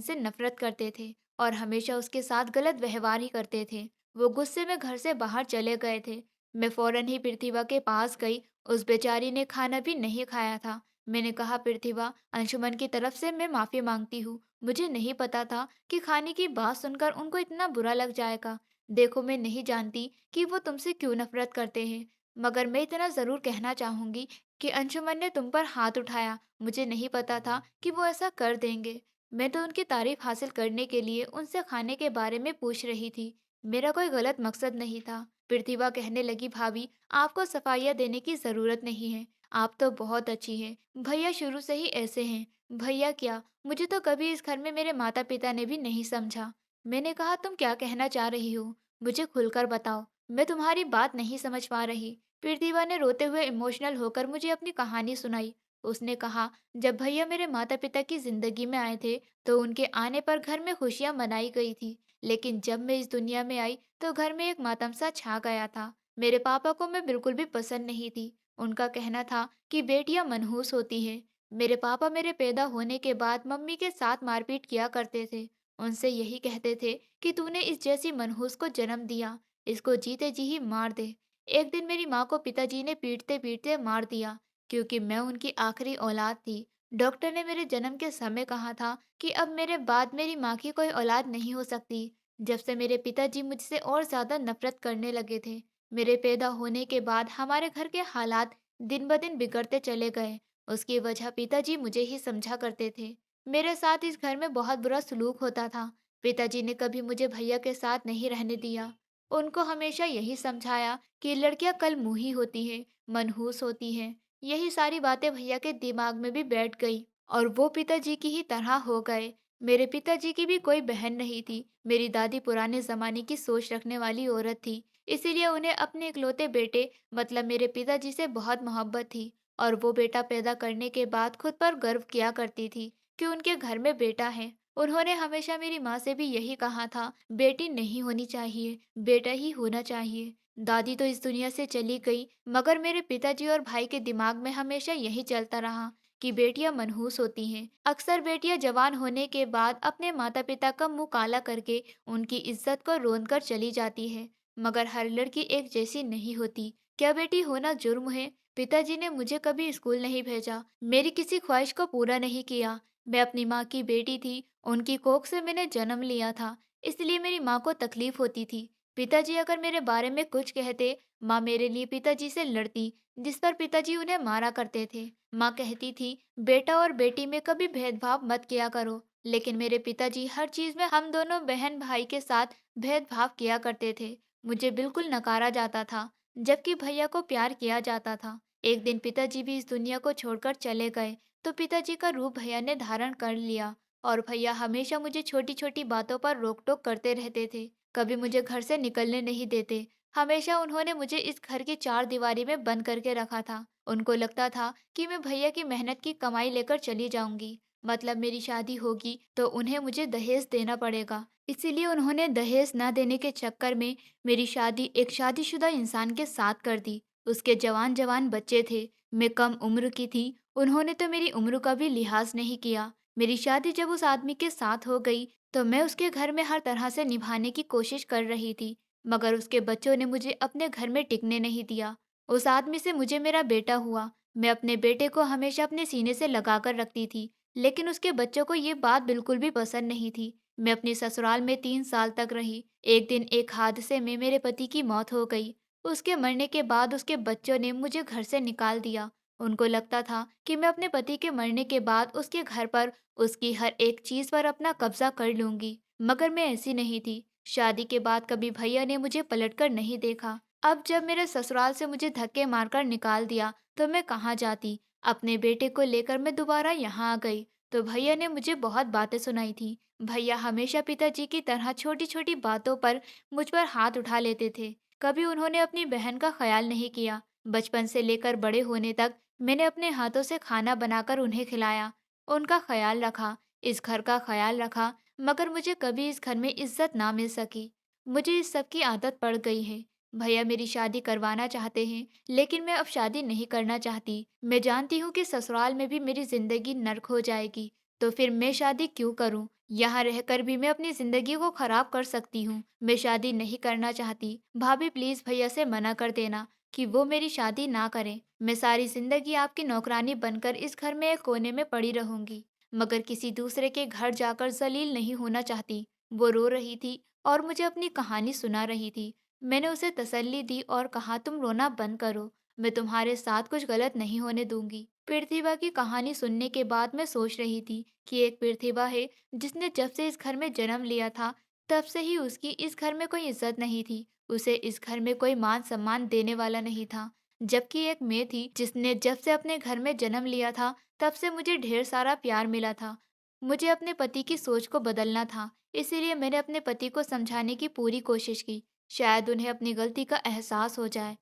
[SPEAKER 1] से नफरत करते थे और हमेशा उसके साथ गलत व्यवहार ही करते थे। वो गुस्से में घर से बाहर चले गए थे। मैं फौरन ही पृथ्वी के पास गई। उस बेचारी ने खाना भी नहीं खाया था। मैंने कहा, पृथ्वी, अंशुमन की तरफ से मैं माफी मांगती हूँ। मुझे नहीं पता था कि खाने की बात सुनकर उनको इतना बुरा लग जाएगा। देखो, मैं नहीं जानती कि वो तुमसे क्यों नफरत करते हैं, मगर मैं इतना जरूर कहना चाहूंगी कि अंशुमन ने तुम पर हाथ उठाया। मुझे नहीं पता था कि वो ऐसा कर देंगे। मैं तो उनकी तारीफ हासिल करने के लिए उनसे खाने के बारे में पूछ रही थी। मेरा कोई गलत मकसद नहीं था। पृथ्वी कहने लगी, भाभी, आपको सफाइयाँ देने की जरूरत नहीं है। आप तो बहुत अच्छी हैं। भैया शुरू से ही ऐसे हैं। भैया क्या, मुझे तो कभी इस घर में मेरे माता पिता ने भी नहीं समझा। मैंने कहा, तुम क्या कहना चाह रही हो? मुझे खुलकर बताओ, मैं तुम्हारी बात नहीं समझ पा रही। पृथ्वी ने रोते हुए इमोशनल होकर मुझे अपनी कहानी सुनाई। उसने कहा, जब भैया मेरे माता पिता की जिंदगी में आए थे तो उनके आने पर घर में खुशियां मनाई गई थी, लेकिन जब मैं इस दुनिया में आई तो घर में एक मातम सा छा गया था। मेरे पापा को मैं बिल्कुल भी पसंद नहीं थी। उनका कहना था कि बेटियां मनहूस होती हैं। मेरे पापा मेरे पैदा होने के बाद मम्मी के साथ मारपीट किया करते थे। उनसे यही कहते थे कि तूने इस जैसी मनहूस को जन्म दिया, इसको जीते जी ही मार दे। एक दिन मेरी माँ को पिताजी ने पीटते पीटते मार दिया, क्योंकि मैं उनकी आखिरी औलाद थी। डॉक्टर ने मेरे जन्म के समय कहा था कि अब मेरे बाद मेरी माँ की कोई औलाद नहीं हो सकती। जब से मेरे पिताजी मुझसे और ज्यादा नफरत करने लगे थे। मेरे पैदा होने के बाद हमारे घर के हालात दिन ब दिन बिगड़ते चले गए। उसकी वजह पिताजी मुझे ही समझा करते थे। मेरे साथ इस घर में बहुत बुरा सलूक होता था। पिताजी ने कभी मुझे भैया के साथ नहीं रहने दिया। उनको हमेशा यही समझाया कि लड़कियां कल मुंही होती हैं, मनहूस होती हैं। यही सारी बातें भैया के दिमाग में भी बैठ गई और वो पिताजी की ही तरह हो गए। मेरे पिताजी की भी कोई बहन नहीं थी। मेरी दादी पुराने जमाने की सोच रखने वाली औरत थी, इसीलिए उन्हें अपने इकलौते बेटे मतलब मेरे पिताजी से बहुत मोहब्बत थी और वो बेटा पैदा करने के बाद खुद पर गर्व किया करती थी कि उनके घर में बेटा है। उन्होंने हमेशा मेरी माँ से भी यही कहा था, बेटी नहीं होनी चाहिए, बेटा ही होना चाहिए। दादी तो इस दुनिया से चली गई, मगर मेरे पिताजी और भाई के दिमाग में हमेशा यही चलता रहा कि बेटियां मनहूस होती हैं। अक्सर बेटियां जवान होने के बाद अपने माता पिता का मुंह काला करके उनकी इज्जत को रोंद कर चली जाती है। मगर हर लड़की एक जैसी नहीं होती। क्या बेटी होना जुर्म है? पिताजी ने मुझे कभी स्कूल नहीं भेजा, मेरी किसी ख्वाहिश को पूरा नहीं किया। मैं अपनी माँ की बेटी थी, उनकी कोख से मैंने जन्म लिया था, इसलिए मेरी माँ को तकलीफ होती थी। पिताजी अगर मेरे बारे में कुछ कहते, माँ मेरे लिए पिताजी से लड़ती, जिस पर पिताजी उन्हें मारा करते थे। माँ कहती थी, बेटा और बेटी में कभी भेदभाव मत किया करो। लेकिन मेरे पिताजी हर चीज में हम दोनों बहन भाई के साथ भेदभाव किया करते थे। मुझे बिल्कुल नकारा जाता था, जबकि भैया को प्यार किया जाता था। एक दिन पिताजी भी इस दुनिया को छोड़कर चले गए, तो पिताजी का रूप भैया ने धारण कर लिया और भैया हमेशा मुझे छोटी-छोटी बातों पर रोक-टोक करते रहते थे। कभी मुझे घर से निकलने नहीं देते। हमेशा उन्होंने मुझे इस घर की चारदीवारी में बंद करके रखा था। उनको लगता था कि मैं भैया की मेहनत की कमाई लेकर चली जाऊंगी। मतलब मेरी शादी होगी तो उन्हें मुझे दहेज देना पड़ेगा। इसीलिए उन्होंने दहेज न देने के चक्कर में मेरी शादी एक शादीशुदा इंसान के साथ कर दी। उसके जवान-जवान बच्चे थे। मैं कम उम्र की थी। उन्होंने तो मेरी उम्र का भी लिहाज नहीं किया। मेरी शादी जब उस आदमी के साथ हो गई, तो मैं उसके घर में हर तरह से निभाने की कोशिश कर रही थी, मगर उसके बच्चों ने मुझे अपने घर में टिकने नहीं दिया। उस आदमी से मुझे मेरा बेटा हुआ। मैं अपने बेटे को हमेशा अपने सीने से लगाकर रखती थी, लेकिन उसके बच्चों को ये बात बिल्कुल भी पसंद नहीं थी। मैं अपने ससुराल में 3 साल तक रही। एक दिन एक हादसे में मेरे पति की मौत हो गई। उसके मरने के बाद उसके बच्चों ने मुझे घर से निकाल दिया। उनको लगता था कि मैं अपने पति के मरने के बाद उसके घर पर, उसकी हर एक चीज पर अपना कब्जा कर लूंगी, मगर मैं ऐसी नहीं थी। शादी के बाद कभी भैया ने मुझे पलटकर नहीं देखा। अब जब मेरे ससुराल से मुझे धक्के मारकर निकाल दिया, तो मैं कहाँ जाती? अपने बेटे को लेकर मैं दोबारा यहाँ आ गई, तो भैया ने मुझे बहुत बातें सुनाई थी। भैया हमेशा पिताजी की तरह छोटी-छोटी बातों पर मुझ पर हाथ उठा लेते थे। कभी उन्होंने अपनी बहन का ख्याल नहीं किया। बचपन से लेकर बड़े होने तक मैंने अपने हाथों से खाना बनाकर उन्हें खिलाया, उनका ख्याल रखा, इस घर का ख्याल रखा, मगर मुझे कभी इस घर में इज्जत ना मिल सकी। मुझे इस सब की आदत पड़ गई है। भैया मेरी शादी करवाना चाहते हैं, लेकिन मैं अब शादी नहीं करना चाहती। मैं जानती हूँ कि ससुराल में भी मेरी जिंदगी नर्क हो जाएगी, तो फिर मैं शादी क्यों करूँ? यहाँ रहकर भी मैं अपनी जिंदगी को खराब कर सकती हूँ। मैं शादी नहीं करना चाहती। भाभी प्लीज भैया से मना कर देना कि वो मेरी शादी ना करें। मैं सारी जिंदगी आपकी नौकरानी बनकर इस घर में एक कोने में पड़ी रहूंगी, मगर किसी दूसरे के घर जाकर जलील नहीं होना चाहती। वो रो रही थी और मुझे अपनी कहानी सुना रही थी। मैंने उसे तसल्ली दी और कहा, तुम रोना बंद करो, मैं तुम्हारे साथ कुछ गलत नहीं होने दूंगी। पृथ्वी की कहानी सुनने के बाद मैं सोच रही थी कि एक पृथ्वी है जिसने जब से इस घर में जन्म लिया था, तब से ही उसकी इस घर में कोई इज्जत नहीं थी। उसे इस घर में कोई मान सम्मान देने वाला नहीं था। जबकि एक मैं थी जिसने जब से अपने घर में जन्म लिया था, तब से मुझे ढेर सारा प्यार मिला था। मुझे अपने पति की सोच को बदलना था, इसीलिए मैंने अपने पति को समझाने की पूरी कोशिश की। शायद उन्हें अपनी गलती का एहसास हो जाए।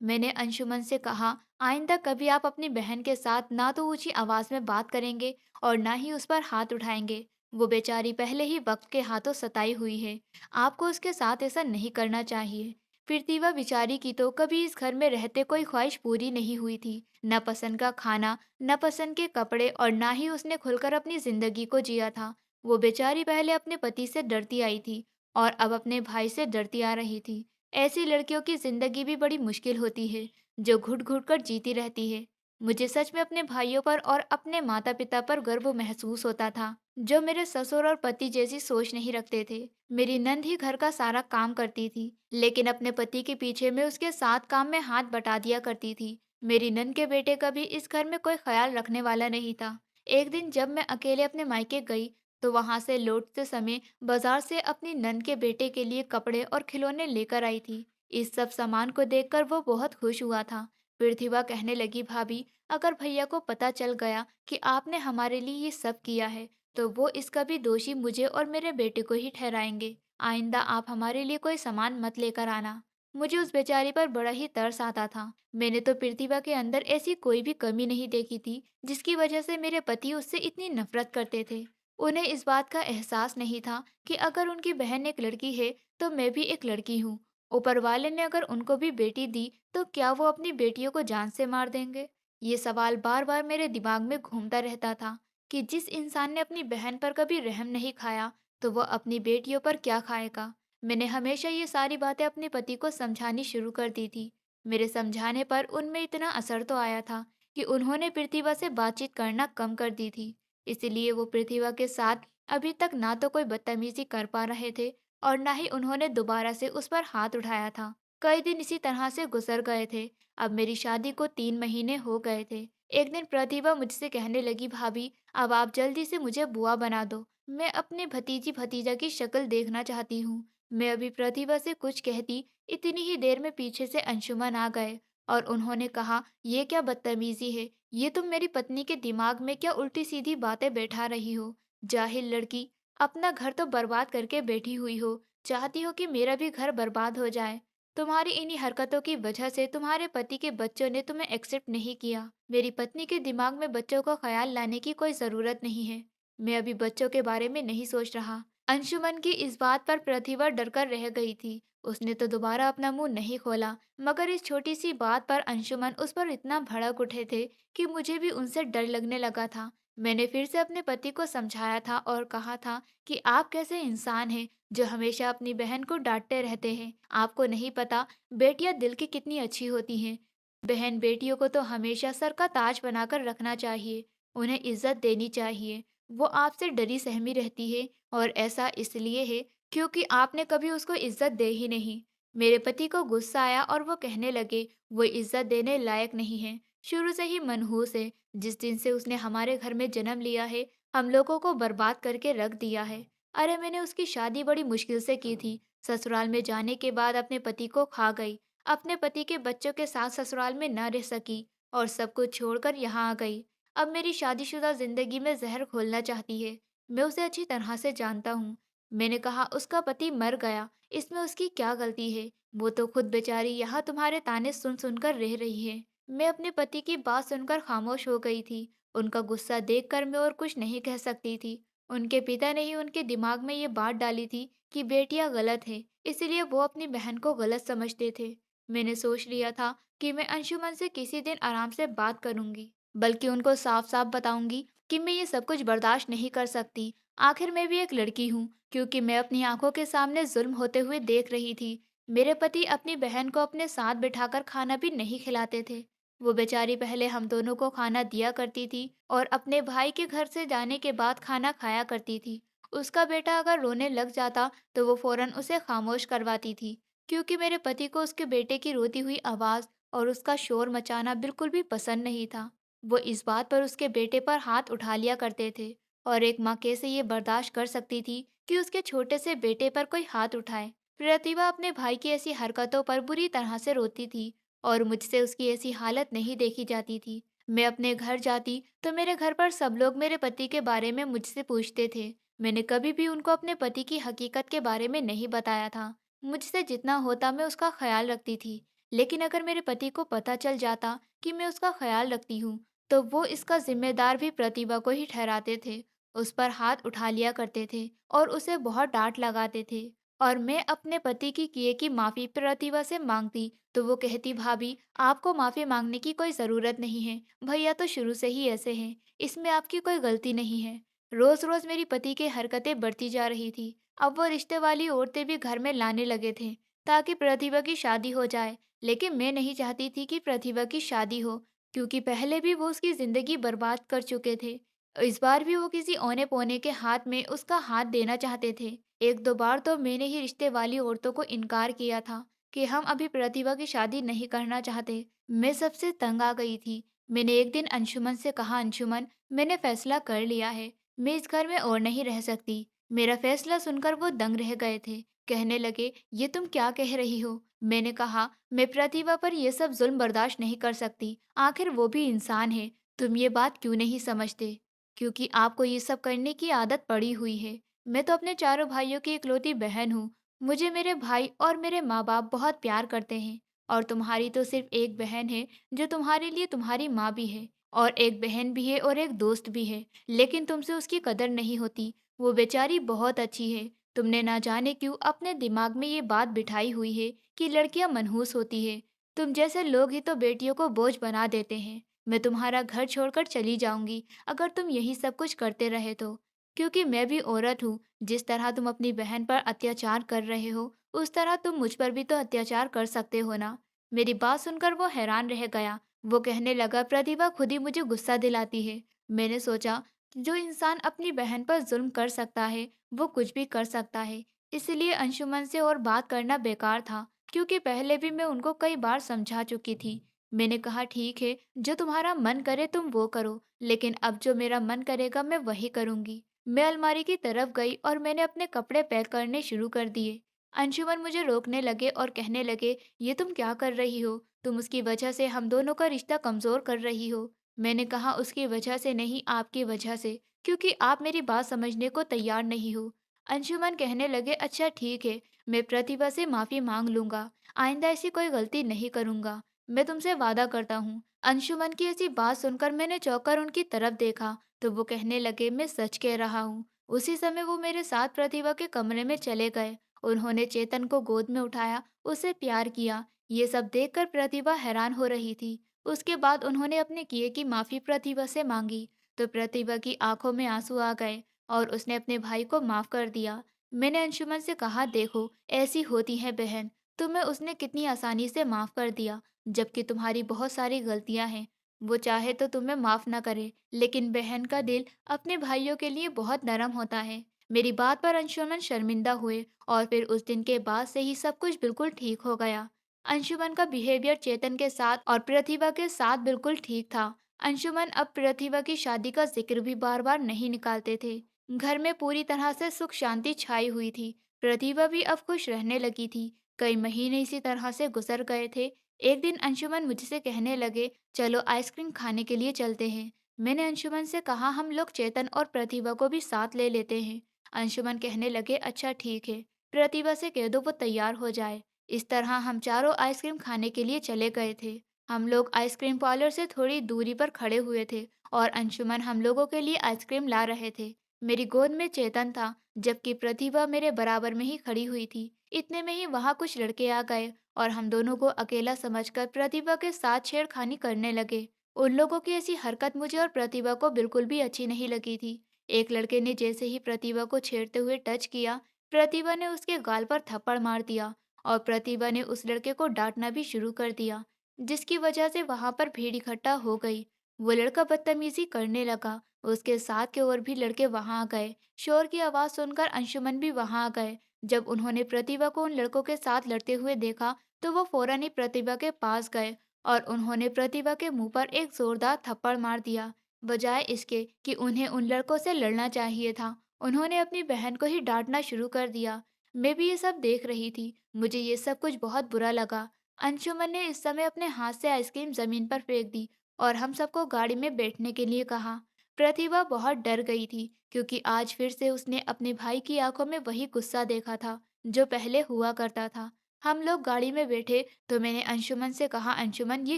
[SPEAKER 1] मैंने अंशुमन से कहा, आइंदा कभी आप अपनी बहन के साथ ना तो ऊंची आवाज में बात करेंगे और ना ही उस पर हाथ उठाएंगे। वो बेचारी पहले ही वक्त के हाथों सताई हुई है। आपको उसके साथ ऐसा नहीं करना चाहिए। फिरतीवा बेचारी की तो कभी इस घर में रहते कोई ख्वाहिश पूरी नहीं हुई थी। न पसंद का खाना, न पसंद के कपड़े और ना ही उसने खुलकर अपनी जिंदगी को जिया था। वो बेचारी पहले अपने पति से डरती आई थी और अब अपने भाई से डरती आ रही थी। ऐसी लड़कियों की जिंदगी भी बड़ी मुश्किल होती है, जो घुट घुट कर जीती रहती है। मुझे सच में अपने भाइयों पर और अपने माता पिता पर गर्व महसूस होता था, जो मेरे ससुर और पति जैसी सोच नहीं रखते थे। मेरी नंद ही घर का सारा काम करती थी, लेकिन अपने पति के पीछे मैं उसके साथ काम में हाथ बटा दिया करती थी। मेरी नंद के बेटे का भी इस घर में कोई ख्याल रखने वाला नहीं था। एक दिन जब मैं अकेले अपने मायके गई, तो वहां से लौटते समय बाजार से अपनी नंद के बेटे के लिए कपड़े और खिलौने लेकर आई थी। इस सब सामान को देखकर वो बहुत खुश हुआ था। पृथ्वी कहने लगी, भाभी, अगर भैया को पता चल गया कि आपने हमारे लिए ये सब किया है, तो वो इसका भी दोषी मुझे और मेरे बेटे को ही ठहराएंगे। आइंदा आप हमारे लिए कोई सामान मत लेकर आना। मुझे उस बेचारी पर बड़ा ही तरस आता था। मैंने तो पृथ्वी के अंदर ऐसी कोई भी कमी नहीं देखी थी जिसकी वजह से मेरे पति उससे इतनी नफरत करते थे। उन्हें इस बात का एहसास नहीं था कि अगर उनकी बहन एक लड़की है, तो मैं भी एक लड़की हूँ। ऊपर वाले ने अगर उनको भी बेटी दी, तो क्या वो अपनी बेटियों को जान से मार देंगे? ये सवाल बार बार मेरे दिमाग में घूमता रहता था कि जिस इंसान ने अपनी बहन पर कभी रहम नहीं खाया, तो वो अपनी बेटियों पर क्या खाएगा। मैंने हमेशा ये सारी बातें अपने पति को समझानी शुरू कर दी थी। मेरे समझाने पर उनमें इतना असर तो आया था कि उन्होंने प्रतिभा से बातचीत करना कम कर दी थी। इसलिए वो प्रतिभा के साथ अभी तक ना तो कोई बदतमीजी कर पा रहे थे और ना ही उन्होंने दोबारा से उस पर हाथ उठाया था। कई दिन इसी तरह से गुजर गए थे। अब मेरी शादी को 3 महीने हो गए थे। एक दिन प्रतिभा मुझसे कहने लगी, भाभी अब आप जल्दी से मुझे बुआ बना दो। मैं अपने भतीजी भतीजा की शक्ल देखना चाहती हूँ। मैं अभी प्रतिभा से कुछ कहती, इतनी ही देर में पीछे से अंशुमन आ गए और उन्होंने कहा, ये क्या बदतमीजी है, ये तुम मेरी पत्नी के दिमाग में क्या उल्टी सीधी बातें बैठा रही हो। जाहिल लड़की, अपना घर तो बर्बाद करके बैठी हुई हो, चाहती हो कि मेरा भी घर बर्बाद हो जाए। तुम्हारी इन्हीं हरकतों की वजह से तुम्हारे पति के बच्चों ने तुम्हें एक्सेप्ट नहीं किया। मेरी पत्नी के दिमाग में बच्चों का ख्याल लाने की कोई जरूरत नहीं है। मैं अभी बच्चों के बारे में नहीं सोच रहा। अंशुमन की इस बात पर प्रतिभा डरकर रह गई थी। उसने तो दोबारा अपना मुंह नहीं खोला, मगर इस छोटी सी बात पर अंशुमन उस पर इतना भड़क उठे थे कि मुझे भी उनसे डर लगने लगा था। मैंने फिर से अपने पति को समझाया था और कहा था कि आप कैसे इंसान हैं जो हमेशा अपनी बहन को डांटते रहते हैं। आपको नहीं पता बेटियां दिल की कितनी अच्छी होती हैं। बहन बेटियों को तो हमेशा सर का ताज बनाकर रखना चाहिए, उन्हें इज्जत देनी चाहिए। वो आपसे डरी सहमी रहती है और ऐसा इसलिए है क्योंकि आपने कभी उसको इज्जत दे ही नहीं। मेरे पति को गुस्सा आया और वो कहने लगे, वो इज्जत देने लायक नहीं है, शुरू से ही मनहूस है। जिस दिन से उसने हमारे घर में जन्म लिया है, हम लोगों को बर्बाद करके रख दिया है। अरे मैंने उसकी शादी बड़ी मुश्किल से की थी। ससुराल में जाने के बाद अपने पति को खा गई। अपने पति के बच्चों के साथ ससुराल में न रह सकी और सब कुछ छोड़कर यहाँ आ गई। अब मेरी शादीशुदा जिंदगी में जहर घोलना चाहती है। मैं उसे अच्छी तरह से जानता हूँ। मैंने कहा, उसका पति मर गया, इसमें उसकी क्या गलती है। वो तो खुद बेचारी यहाँ तुम्हारे ताने सुन सुनकर रह रही है। मैं अपने पति की बात सुनकर खामोश हो गई थी। उनका गुस्सा देखकर मैं और कुछ नहीं कह सकती थी। उनके पिता ने ही उनके दिमाग में ये बात डाली थी कि बेटियां गलत है, इसलिए वो अपनी बहन को गलत समझते थे। मैंने सोच लिया था कि मैं अंशुमन से किसी दिन आराम से बात करूंगी, बल्कि उनको साफ साफ बताऊंगी कि मैं ये सब कुछ बर्दाश्त नहीं कर सकती। आखिर मैं भी एक लड़की हूँ, क्योंकि मैं अपनी आंखों के सामने जुल्म होते हुए देख रही थी। मेरे पति अपनी बहन को अपने साथ बिठाकर खाना भी नहीं खिलाते थे। वो बेचारी पहले हम दोनों को खाना दिया करती थी और अपने भाई के घर से जाने के बाद खाना खाया करती थी। उसका बेटा अगर रोने लग जाता तो वो फौरन उसे खामोश करवाती थी, क्योंकि मेरे पति को उसके बेटे की रोती हुई आवाज़ और उसका शोर मचाना बिल्कुल भी पसंद नहीं था। वो इस बात पर उसके बेटे पर हाथ उठा लिया करते थे और एक माँ कैसे ये बर्दाश्त कर सकती थी कि उसके छोटे से बेटे पर कोई हाथ उठाए। प्रतिभा अपने भाई की ऐसी हरकतों पर बुरी तरह से रोती थी और मुझसे उसकी ऐसी हालत नहीं देखी जाती थी। मैं अपने घर जाती तो मेरे घर पर सब लोग मेरे पति के बारे में मुझसे पूछते थे। मैंने कभी भी उनको अपने पति की हकीकत के बारे में नहीं बताया था। मुझसे जितना होता मैं उसका ख्याल रखती थी, लेकिन अगर मेरे पति को पता चल जाता कि मैं उसका ख्याल रखती हूँ, तो वो इसका जिम्मेदार भी प्रतिभा को ही ठहराते थे। उस पर हाथ उठा लिया करते थे और उसे बहुत डांट लगाते थे। और मैं अपने पति की किए की माफी प्रतिभा से मांगती तो वो कहती, भाभी आपको माफी मांगने की कोई जरूरत नहीं है, भैया तो शुरू से ही ऐसे हैं, इसमें आपकी कोई गलती नहीं है। रोज रोज मेरी पति की हरकतें बढ़ती जा रही थी। अब वो रिश्ते वाली औरतें भी घर में लाने लगे थे ताकि प्रतिभा की शादी हो जाए। लेकिन मैं नहीं चाहती थी कि प्रतिभा की शादी हो, क्योंकि पहले भी वो उसकी जिंदगी बर्बाद कर चुके थे। इस बार भी वो किसी औने पौने के हाथ में उसका हाथ देना चाहते थे। एक दो बार तो मैंने ही रिश्ते वाली औरतों को इनकार किया था कि हम अभी प्रतिभा की शादी नहीं करना चाहते। मैं सबसे तंग आ गई थी। मैंने एक दिन अंशुमन से कहा, अंशुमन मैंने फैसला कर लिया है, मैं इस घर में और नहीं रह सकती। मेरा फैसला सुनकर वो दंग रह गए थे। कहने लगे, ये तुम क्या कह रही हो। मैंने कहा, मैं प्रतिभा पर यह सब जुल्म बर्दाश्त नहीं कर सकती, आखिर वो भी इंसान है। तुम ये बात क्यों नहीं समझते, क्योंकि आपको ये सब करने की आदत पड़ी हुई है। मैं तो अपने चारों भाइयों की इकलौती बहन हूँ। मुझे मेरे भाई और मेरे माँ बाप बहुत प्यार करते हैं, और तुम्हारी तो सिर्फ एक बहन है जो तुम्हारे लिए तुम्हारी माँ भी है, और एक बहन भी है और एक दोस्त भी है, लेकिन तुमसे उसकी कदर नहीं होती। वो बेचारी बहुत अच्छी है। तुमने ना जाने क्यों अपने दिमाग में ये बात बिठाई हुई है कि लड़कियां मनहूस होती है। तुम जैसे लोग ही तो बेटियों को बोझ बना देते हैं। मैं तुम्हारा घर छोड़कर चली जाऊंगी अगर तुम यही सब कुछ करते रहे तो। क्योंकि मैं भी औरत हूँ। जिस तरह तुम अपनी बहन पर अत्याचार कर रहे हो, उस तरह तुम मुझ पर भी तो अत्याचार कर सकते हो ना। मेरी बात सुनकर वो हैरान रह गया। वो कहने लगा, प्रतिभा खुद ही मुझे गुस्सा दिलाती है। मैंने सोचा, जो इंसान अपनी बहन पर जुल्म कर सकता है, वो कुछ भी कर सकता है। इसलिए अंशुमन से और बात करना बेकार था, क्योंकि पहले भी मैं उनको कई बार समझा चुकी थी। मैंने कहा, ठीक है, जो तुम्हारा मन करे तुम वो करो, लेकिन अब जो मेरा मन करेगा मैं वही करूंगी। मैं अलमारी की तरफ गई और मैंने अपने कपड़े पैक करने शुरू कर दिए। अंशुमन मुझे रोकने लगे और कहने लगे, ये तुम क्या कर रही हो? तुम उसकी वजह से हम दोनों का रिश्ता कमजोर कर रही हो। मैंने कहा, उसकी वजह से नहीं, आपकी वजह से, क्योंकि आप मेरी बात समझने को तैयार नहीं हो। अंशुमन कहने लगे, अच्छा ठीक है, मैं प्रतिभा से माफी मांग लूंगा। आइंदा ऐसी कोई गलती नहीं करूंगा। मैं तुमसे वादा करता हूँ। अंशुमन की ऐसी बात सुनकर मैंने चौंककर उनकी तरफ देखा, तो वो कहने लगे, मैं सच कह रहा हूँ। उसी समय वो मेरे साथ प्रतिभा के कमरे में चले गए। उन्होंने चेतन को गोद में उठाया, उसे प्यार किया। ये सब देखकर प्रतिभा हैरान हो रही थी। उसके बाद उन्होंने अपने किए की माफी प्रतिभा से मांगी, तो प्रतिभा की आंखों में आंसू आ गए और उसने अपने भाई को माफ कर दिया। मैंने अंशुमन से कहा, देखो, ऐसी होती है बहन। तुम्हें उसने कितनी आसानी से माफ कर दिया, जबकि तुम्हारी बहुत सारी गलतियां हैं। वो चाहे तो तुम्हें माफ ना करे, लेकिन बहन का दिल अपने भाइयों के लिए बहुत नरम होता है। मेरी बात पर अंशुमन शर्मिंदा हुए और फिर उस दिन के बाद से ही सब कुछ बिल्कुल ठीक हो गया। अंशुमन का बिहेवियर चेतन के साथ और प्रतिभा के साथ बिल्कुल ठीक था। अंशुमन अब प्रतिभा की शादी का जिक्र भी बार बार नहीं निकालते थे। घर में पूरी तरह से सुख शांति छाई हुई थी। प्रतिभा भी अब खुश रहने लगी थी। कई महीने इसी तरह से गुजर गए थे। एक दिन अंशुमन मुझसे कहने लगे, चलो आइसक्रीम खाने के लिए चलते हैं। मैंने अंशुमन से कहा, हम लोग चेतन और प्रतिभा को भी साथ ले लेते हैं। अंशुमन कहने लगे, अच्छा ठीक है, प्रतिभा से कह दो वो तैयार हो जाए। इस तरह हम चारों आइसक्रीम खाने के लिए चले गए थे। हम लोग आइसक्रीम पार्लर से थोड़ी दूरी पर खड़े हुए थे और अंशुमन हम लोगों के लिए आइसक्रीम ला रहे थे। मेरी गोद में चेतन था, जबकि प्रतिभा मेरे बराबर में ही खड़ी हुई थी। इतने में ही वहां कुछ लड़के आ गए और हम दोनों को अकेला समझकर प्रतिभा के साथ छेड़खानी करने लगे। उन लोगों की ऐसी हरकत मुझे और प्रतिभा को बिल्कुल भी अच्छी नहीं लगी थी। एक लड़के ने जैसे ही प्रतिभा को छेड़ते हुए टच किया, प्रतिभा ने उसके गाल पर थप्पड़ मार दिया और प्रतिभा ने उस लड़के को डांटना भी शुरू कर दिया, जिसकी वजह से वहां पर भीड़ इकट्ठा हो गई। वो लड़का बदतमीजी करने लगा। उसके साथ के और भी लड़के वहां आ गए। शोर की आवाज सुनकर अंशुमन भी वहां आ गए। जब उन्होंने प्रतिभा को उन लड़कों के साथ लड़ते हुए देखा, तो वो फौरन ही प्रतिभा के पास गए और उन्होंने प्रतिभा के मुंह पर एक जोरदार थप्पड़ मार दिया। बजाय इसके कि उन्हें उन लड़कों से लड़ना चाहिए था, उन्होंने अपनी बहन को ही डांटना शुरू कर दिया। मैं भी ये सब देख रही थी। मुझे ये सब कुछ बहुत बुरा लगा। अंशुमन ने इस समय अपने हाथ से आइसक्रीम जमीन पर फेंक दी और हम सबको गाड़ी में बैठने के लिए कहा। प्रतिभा बहुत डर गई थी, क्योंकि आज फिर से उसने अपने भाई की आंखों में वही गुस्सा देखा था जो पहले हुआ करता था। हम लोग गाड़ी में बैठे तो मैंने अंशुमन से कहा, अंशुमन, ये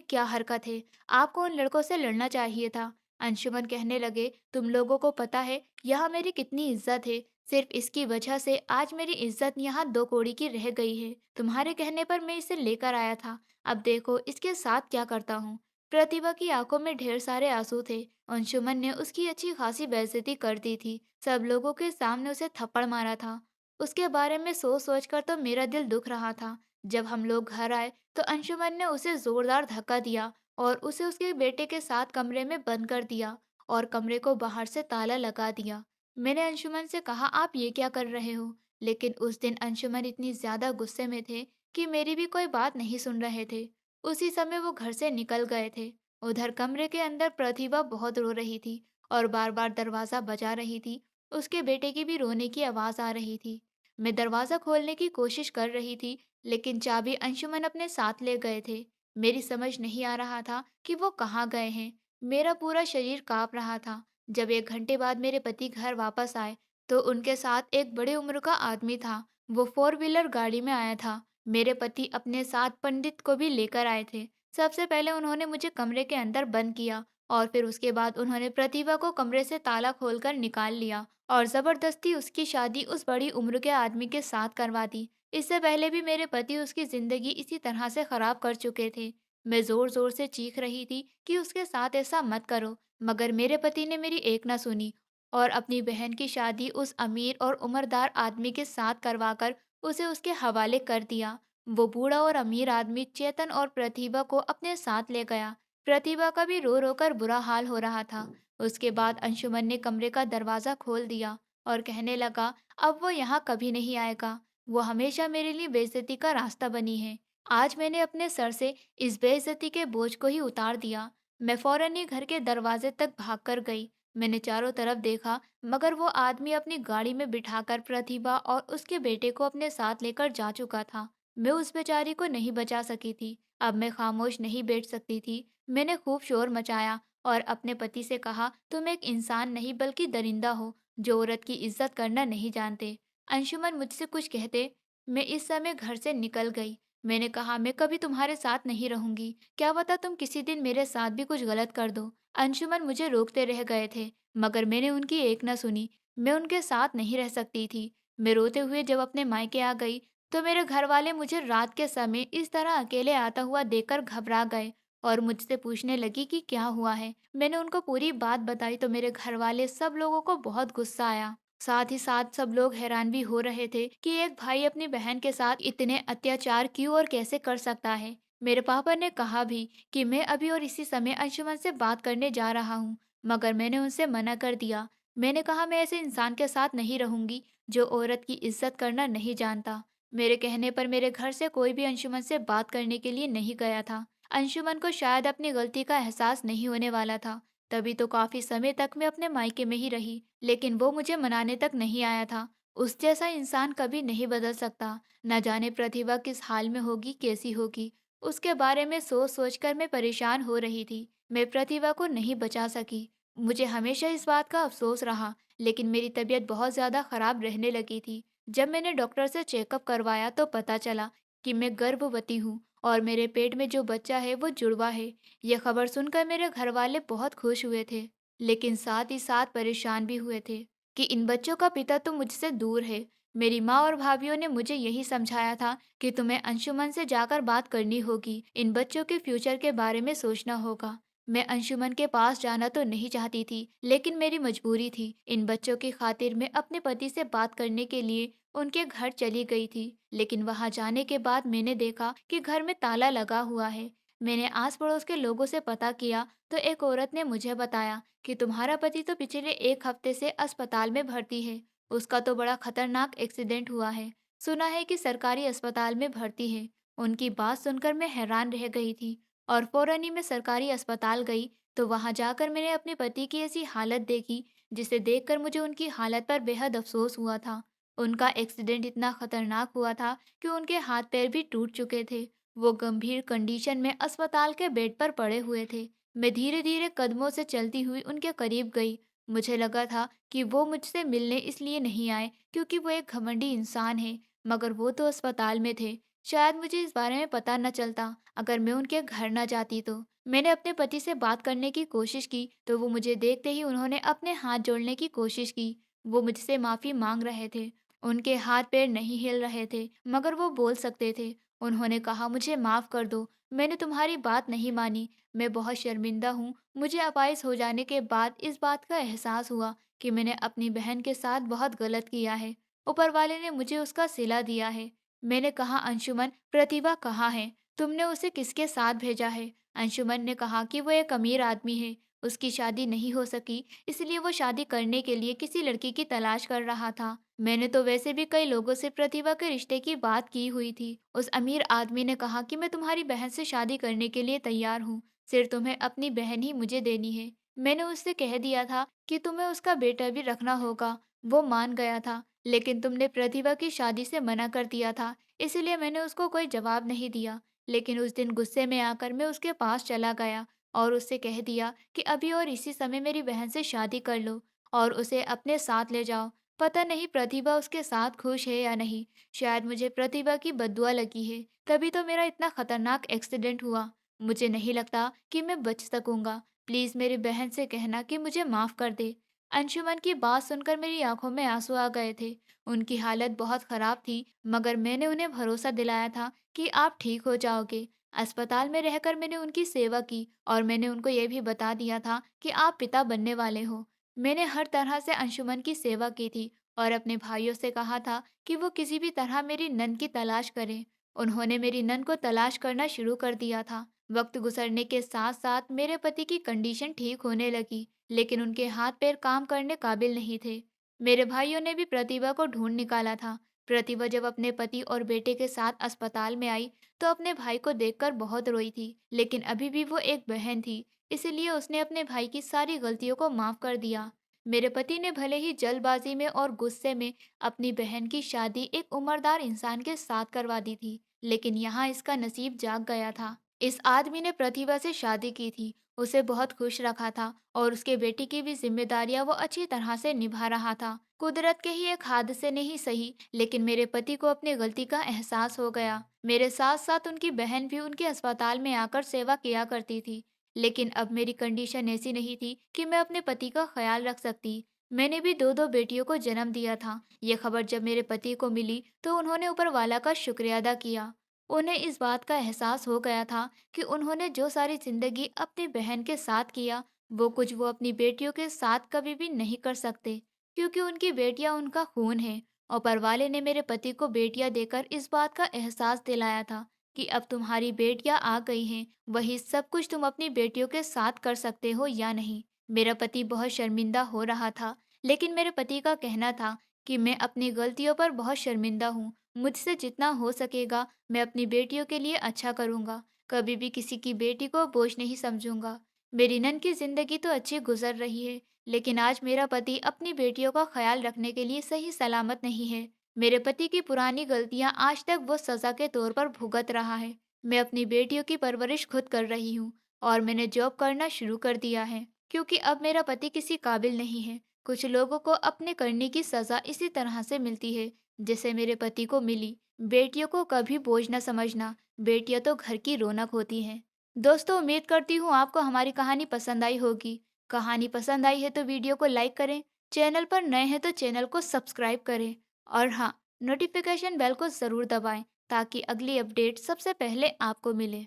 [SPEAKER 1] क्या हरकत है? आपको उन लड़कों से लड़ना चाहिए था। अंशुमन कहने लगे, तुम लोगों को पता है यहाँ मेरी कितनी इज्जत है। सिर्फ इसकी वजह से आज मेरी इज्जत यहाँ दो कौड़ी की रह गई है। तुम्हारे कहने पर मैं इसे लेकर आया था। अब देखो इसके साथ क्या करता हूँ। प्रतिभा की आंखों में ढेर सारे आंसू थे। अंशुमन ने उसकी अच्छी खासी बेइज्जती कर दी थी। सब लोगों के सामने उसे थप्पड़ मारा था। उसके बारे में सोच सोच कर तो मेरा दिल दुख रहा था। जब हम लोग घर आए तो अंशुमन ने उसे जोरदार धक्का दिया और उसे उसके बेटे के साथ कमरे में बंद कर दिया और कमरे को बाहर से ताला लगा दिया। मैंने अंशुमन से कहा, आप ये क्या कर रहे हो? लेकिन उस दिन अंशुमन इतनी ज्यादा गुस्से में थे कि मेरी भी कोई बात नहीं सुन रहे थे। उसी समय वो घर से निकल गए थे। उधर कमरे के अंदर प्रतिभा बहुत रो रही थी और बार बार दरवाजा बजा रही थी। उसके बेटे की भी रोने की आवाज आ रही थी। मैं दरवाजा खोलने की कोशिश कर रही थी, लेकिन चाबी अंशुमन अपने साथ ले गए थे। मेरी समझ नहीं आ रहा था कि वो कहाँ गए हैं। मेरा पूरा शरीर कांप रहा था। जब 1 घंटे बाद मेरे पति घर वापस आए, तो उनके साथ एक बड़े उम्र का आदमी था। वो 4 व्हीलर गाड़ी में आया था। मेरे पति अपने साथ पंडित को भी लेकर आए थे। सबसे पहले उन्होंने मुझे कमरे के अंदर बंद किया और फिर उसके बाद उन्होंने प्रतिभा को कमरे से ताला खोलकर निकाल लिया और जबरदस्ती उसकी शादी उस बड़ी उम्र के आदमी के साथ करवा दी। इससे पहले भी मेरे पति उसकी जिंदगी इसी तरह से खराब कर चुके थे। मैं जोर जोर से चीख रही थी कि उसके साथ ऐसा मत करो, मगर मेरे पति ने मेरी एक ना सुनी और अपनी बहन की शादी उस अमीर और उम्रदार आदमी के साथ करवाकर उसे उसके हवाले कर दिया। वो बूढ़ा और अमीर आदमी चेतन और प्रतिभा को अपने साथ ले गया। प्रतिभा का भी रो रो कर बुरा हाल हो रहा था। उसके बाद अंशुमन ने कमरे का दरवाजा खोल दिया और कहने लगा, अब वो यहाँ कभी नहीं आएगा। वो हमेशा मेरे लिए बेइज्जती का रास्ता बनी है। आज मैंने अपने सर से इस बेइज्जती के बोझ को ही उतार दिया। मैं फौरन ही घर के दरवाजे तक भागकर गई। मैंने चारों तरफ देखा, मगर वो आदमी अपनी गाड़ी में बिठाकर प्रतिभा और उसके बेटे को अपने साथ लेकर जा चुका था। मैं उस बेचारी को नहीं बचा सकी थी। अब मैं खामोश नहीं बैठ सकती थी। मैंने खूब शोर मचाया और अपने पति से कहा, तुम एक इंसान नहीं बल्कि दरिंदा हो, जो औरत की इज्जत करना नहीं जानते। अंशुमन मुझसे कुछ कहते, मैं इस समय घर से निकल गई। मैंने कहा, मैं कभी तुम्हारे साथ नहीं रहूंगी। क्या पता तुम किसी दिन मेरे साथ भी कुछ गलत कर दो। अंशुमन मुझे रोकते रह गए थे, मगर मैंने उनकी एक न सुनी। मैं उनके साथ नहीं रह सकती थी। मैं रोते हुए जब अपने मायके आ गई, तो मेरे घर वाले मुझे रात के समय इस तरह अकेले आता हुआ देखकर घबरा गए और मुझसे पूछने लगी कि क्या हुआ है। मैंने उनको पूरी बात बताई तो मेरे घर वाले सब लोगों को बहुत गुस्सा आया। साथ ही साथ सब लोग हैरान भी हो रहे थे कि एक भाई अपनी बहन के साथ इतने अत्याचार क्यों और कैसे कर सकता है। मेरे पापा ने कहा भी कि मैं अभी और इसी समय अंशुमन से बात करने जा रहा हूँ, मगर मैंने उनसे मना कर दिया। मैंने कहा, मैं ऐसे इंसान के साथ नहीं रहूंगी जो औरत की इज्जत करना नहीं जानता। मेरे कहने पर मेरे घर से कोई भी अंशुमन से बात करने के लिए नहीं गया था। अंशुमन को शायद अपनी गलती का एहसास नहीं होने वाला था, तभी तो काफी समय तक मैं अपने मायके में ही रही, लेकिन वो मुझे मनाने तक नहीं आया था। उस जैसा इंसान कभी नहीं बदल सकता। न जाने प्रतिभा किस हाल में होगी, कैसी होगी। उसके बारे में सोच सोचकर मैं परेशान हो रही थी। मैं प्रतिभा को नहीं बचा सकी। मुझे हमेशा इस बात का अफसोस रहा, लेकिन मेरी तबीयत बहुत ज़्यादा खराब रहने लगी थी। जब मैंने डॉक्टर से चेकअप करवाया तो पता चला कि मैं गर्भवती हूँ और मेरे पेट में जो बच्चा है वो जुड़वा है। यह खबर सुनकर मेरे घर वाले बहुत खुश हुए थे, लेकिन साथ ही साथ परेशान भी हुए थे कि इन बच्चों का पिता तो मुझसे दूर है। मेरी माँ और भाभीियों ने मुझे यही समझाया था कि तुम्हें अंशुमन से जाकर बात करनी होगी, इन बच्चों के फ्यूचर के बारे में सोचना होगा। मैं अंशुमन के पास जाना तो नहीं चाहती थी, लेकिन मेरी मजबूरी थी। इन बच्चों की खातिर मैं अपने पति से बात करने के लिए उनके घर चली गई थी, लेकिन वहां जाने के बाद मैंने देखा कि घर में ताला लगा हुआ है। मैंने आस पड़ोस के लोगों से पता किया तो एक औरत ने मुझे बताया कि तुम्हारा पति तो पिछले एक हफ्ते से अस्पताल में भर्ती है। उसका तो बड़ा खतरनाक एक्सीडेंट हुआ है। सुना है कि सरकारी अस्पताल में भर्ती है। उनकी बात सुनकर मैं हैरान रह गई थी और फौरन ही मैं सरकारी अस्पताल गई। तो वहां जाकर मैंने अपने पति की ऐसी हालत देखी, जिसे देखकर मुझे उनकी हालत पर बेहद अफसोस हुआ था। उनका एक्सीडेंट इतना खतरनाक हुआ था कि उनके हाथ पैर भी टूट चुके थे। वो गंभीर कंडीशन में अस्पताल के बेड पर पड़े हुए थे। मैं धीरे धीरे कदमों से चलती हुई उनके करीब गई। मुझे लगा था कि वो मुझसे मिलने इसलिए नहीं आए क्योंकि वो एक घमंडी इंसान है, मगर वो तो अस्पताल में थे। शायद मुझे इस बारे में पता न चलता अगर मैं उनके घर न जाती तो। मैंने अपने पति से बात करने की कोशिश की तो वो मुझे देखते ही उन्होंने अपने हाथ जोड़ने की कोशिश की। वो मुझसे माफी मांग रहे थे। उनके हाथ पैर नहीं हिल रहे थे, मगर वो बोल सकते थे। उन्होंने कहा, मुझे माफ कर दो, मैंने तुम्हारी बात नहीं मानी। मैं बहुत शर्मिंदा हूँ। मुझे अपाहिज हो जाने के बाद इस बात का एहसास हुआ कि मैंने अपनी बहन के साथ बहुत गलत किया है। ऊपर वाले ने मुझे उसका सिला दिया है। मैंने कहा, अंशुमन, प्रतिभा कहाँ है? तुमने उसे किसके साथ भेजा है? अंशुमन ने कहा कि वो एक अमीर आदमी है। उसकी शादी नहीं हो सकी, इसलिए वो शादी करने के लिए किसी लड़की की तलाश कर रहा था। मैंने तो वैसे भी कई लोगों से प्रतिभा के रिश्ते की बात की हुई थी। उस अमीर आदमी ने कहा कि मैं तुम्हारी बहन से शादी करने के लिए तैयार हूँ, सिर्फ तुम्हें अपनी बहन ही मुझे देनी है। मैंने उससे कह दिया था कि तुम्हें उसका बेटा भी रखना होगा। वो मान गया था, लेकिन तुमने प्रतिभा की शादी से मना कर दिया था, इसलिए मैंने उसको कोई जवाब नहीं दिया। लेकिन उस दिन गुस्से में आकर मैं उसके पास चला गया और उससे कह दिया कि अभी और इसी समय मेरी बहन से शादी कर लो और उसे अपने साथ ले जाओ। पता नहीं प्रतिभा उसके साथ खुश है या नहीं। शायद मुझे प्रतिभा की बद्दुआ लगी है, तभी तो मेरा इतना खतरनाक एक्सीडेंट हुआ। मुझे नहीं लगता कि मैं बच सकूंगा। प्लीज मेरी बहन से कहना कि मुझे माफ कर दे। अंशुमन की बात सुनकर मेरी आंखों में आंसू आ गए थे। उनकी हालत बहुत खराब थी, मगर मैंने उन्हें भरोसा दिलाया था कि आप ठीक हो जाओगे। अस्पताल में रहकर मैंने उनकी सेवा की और मैंने उनको ये भी बता दिया था कि आप पिता बनने वाले हो। मैंने हर तरह से अंशुमन की सेवा की थी और अपने भाइयों से कहा था कि वो किसी भी तरह मेरी नंद की तलाश करें। उन्होंने मेरी नंद को तलाश करना शुरू कर दिया था। वक्त गुजरने के साथ साथ मेरे पति की कंडीशन ठीक होने लगी, लेकिन उनके हाथ पैर काम करने काबिल नहीं थे। मेरे भाइयों ने भी प्रतिभा को ढूंढ निकाला था। प्रतिभा जब अपने पति और बेटे के साथ अस्पताल में आई तो अपने भाई को देखकर बहुत रोई थी, लेकिन अभी भी वो एक बहन थी, इसीलिए उसने अपने भाई की सारी गलतियों को माफ कर दिया। मेरे पति ने भले ही जल्दबाजी में और गुस्से में अपनी बहन की शादी एक उम्रदार इंसान के साथ करवा दी थी, लेकिन यहाँ इसका नसीब जाग गया था। इस आदमी ने प्रतिभा से शादी की थी, उसे बहुत खुश रखा था और उसके बेटी की भी जिम्मेदारियां वो अच्छी तरह से निभा रहा था। कुदरत के ही एक हादसे ने ही सही, लेकिन मेरे पति को अपनी गलती का एहसास हो गया। मेरे साथ साथ उनकी बहन भी उनके अस्पताल में आकर सेवा किया करती थी, लेकिन अब मेरी कंडीशन ऐसी नहीं थी कि मैं अपने पति का ख्याल रख सकती। मैंने भी दो दो बेटियों को जन्म दिया था। ये खबर जब मेरे पति को मिली तो उन्होंने ऊपर वाला का शुक्रिया अदा किया। उन्हें इस बात का एहसास हो गया था कि उन्होंने जो सारी जिंदगी अपनी बहन के साथ किया, वो कुछ वो अपनी बेटियों के साथ कभी भी नहीं कर सकते, क्योंकि उनकी बेटियां उनका खून है। और परवाले ने मेरे पति को बेटियां देकर इस बात का एहसास दिलाया था कि अब तुम्हारी बेटियां आ गई हैं, वही सब कुछ तुम अपनी बेटियों के साथ कर सकते हो या नहीं। मेरा पति बहुत शर्मिंदा हो रहा था, लेकिन मेरे पति का कहना था कि मैं अपनी गलतियों पर बहुत शर्मिंदा हूँ। मुझसे जितना हो सकेगा मैं अपनी बेटियों के लिए अच्छा करूँगा। कभी भी किसी की बेटी को बोझ नहीं समझूंगा। मेरी नन की जिंदगी तो अच्छी गुजर रही है, लेकिन आज मेरा पति अपनी बेटियों का ख्याल रखने के लिए सही सलामत नहीं है। मेरे पति की पुरानी गलतियां आज तक वो सजा के तौर पर भुगत रहा है। मैं अपनी बेटियों की परवरिश खुद कर रही हूँ और मैंने जॉब करना शुरू कर दिया है, क्योंकि अब मेरा पति किसी काबिल नहीं है। कुछ लोगों को अपने करने की सजा इसी तरह से मिलती है जैसे मेरे पति को मिली। बेटियों को कभी बोझ न समझना, बेटियां तो घर की रौनक होती हैं। दोस्तों, उम्मीद करती हूँ आपको हमारी कहानी पसंद आई होगी। कहानी पसंद आई है तो वीडियो को लाइक करें, चैनल पर नए हैं तो चैनल को सब्सक्राइब करें और हाँ, नोटिफिकेशन बेल को ज़रूर दबाएं ताकि अगली अपडेट सबसे पहले आपको मिले।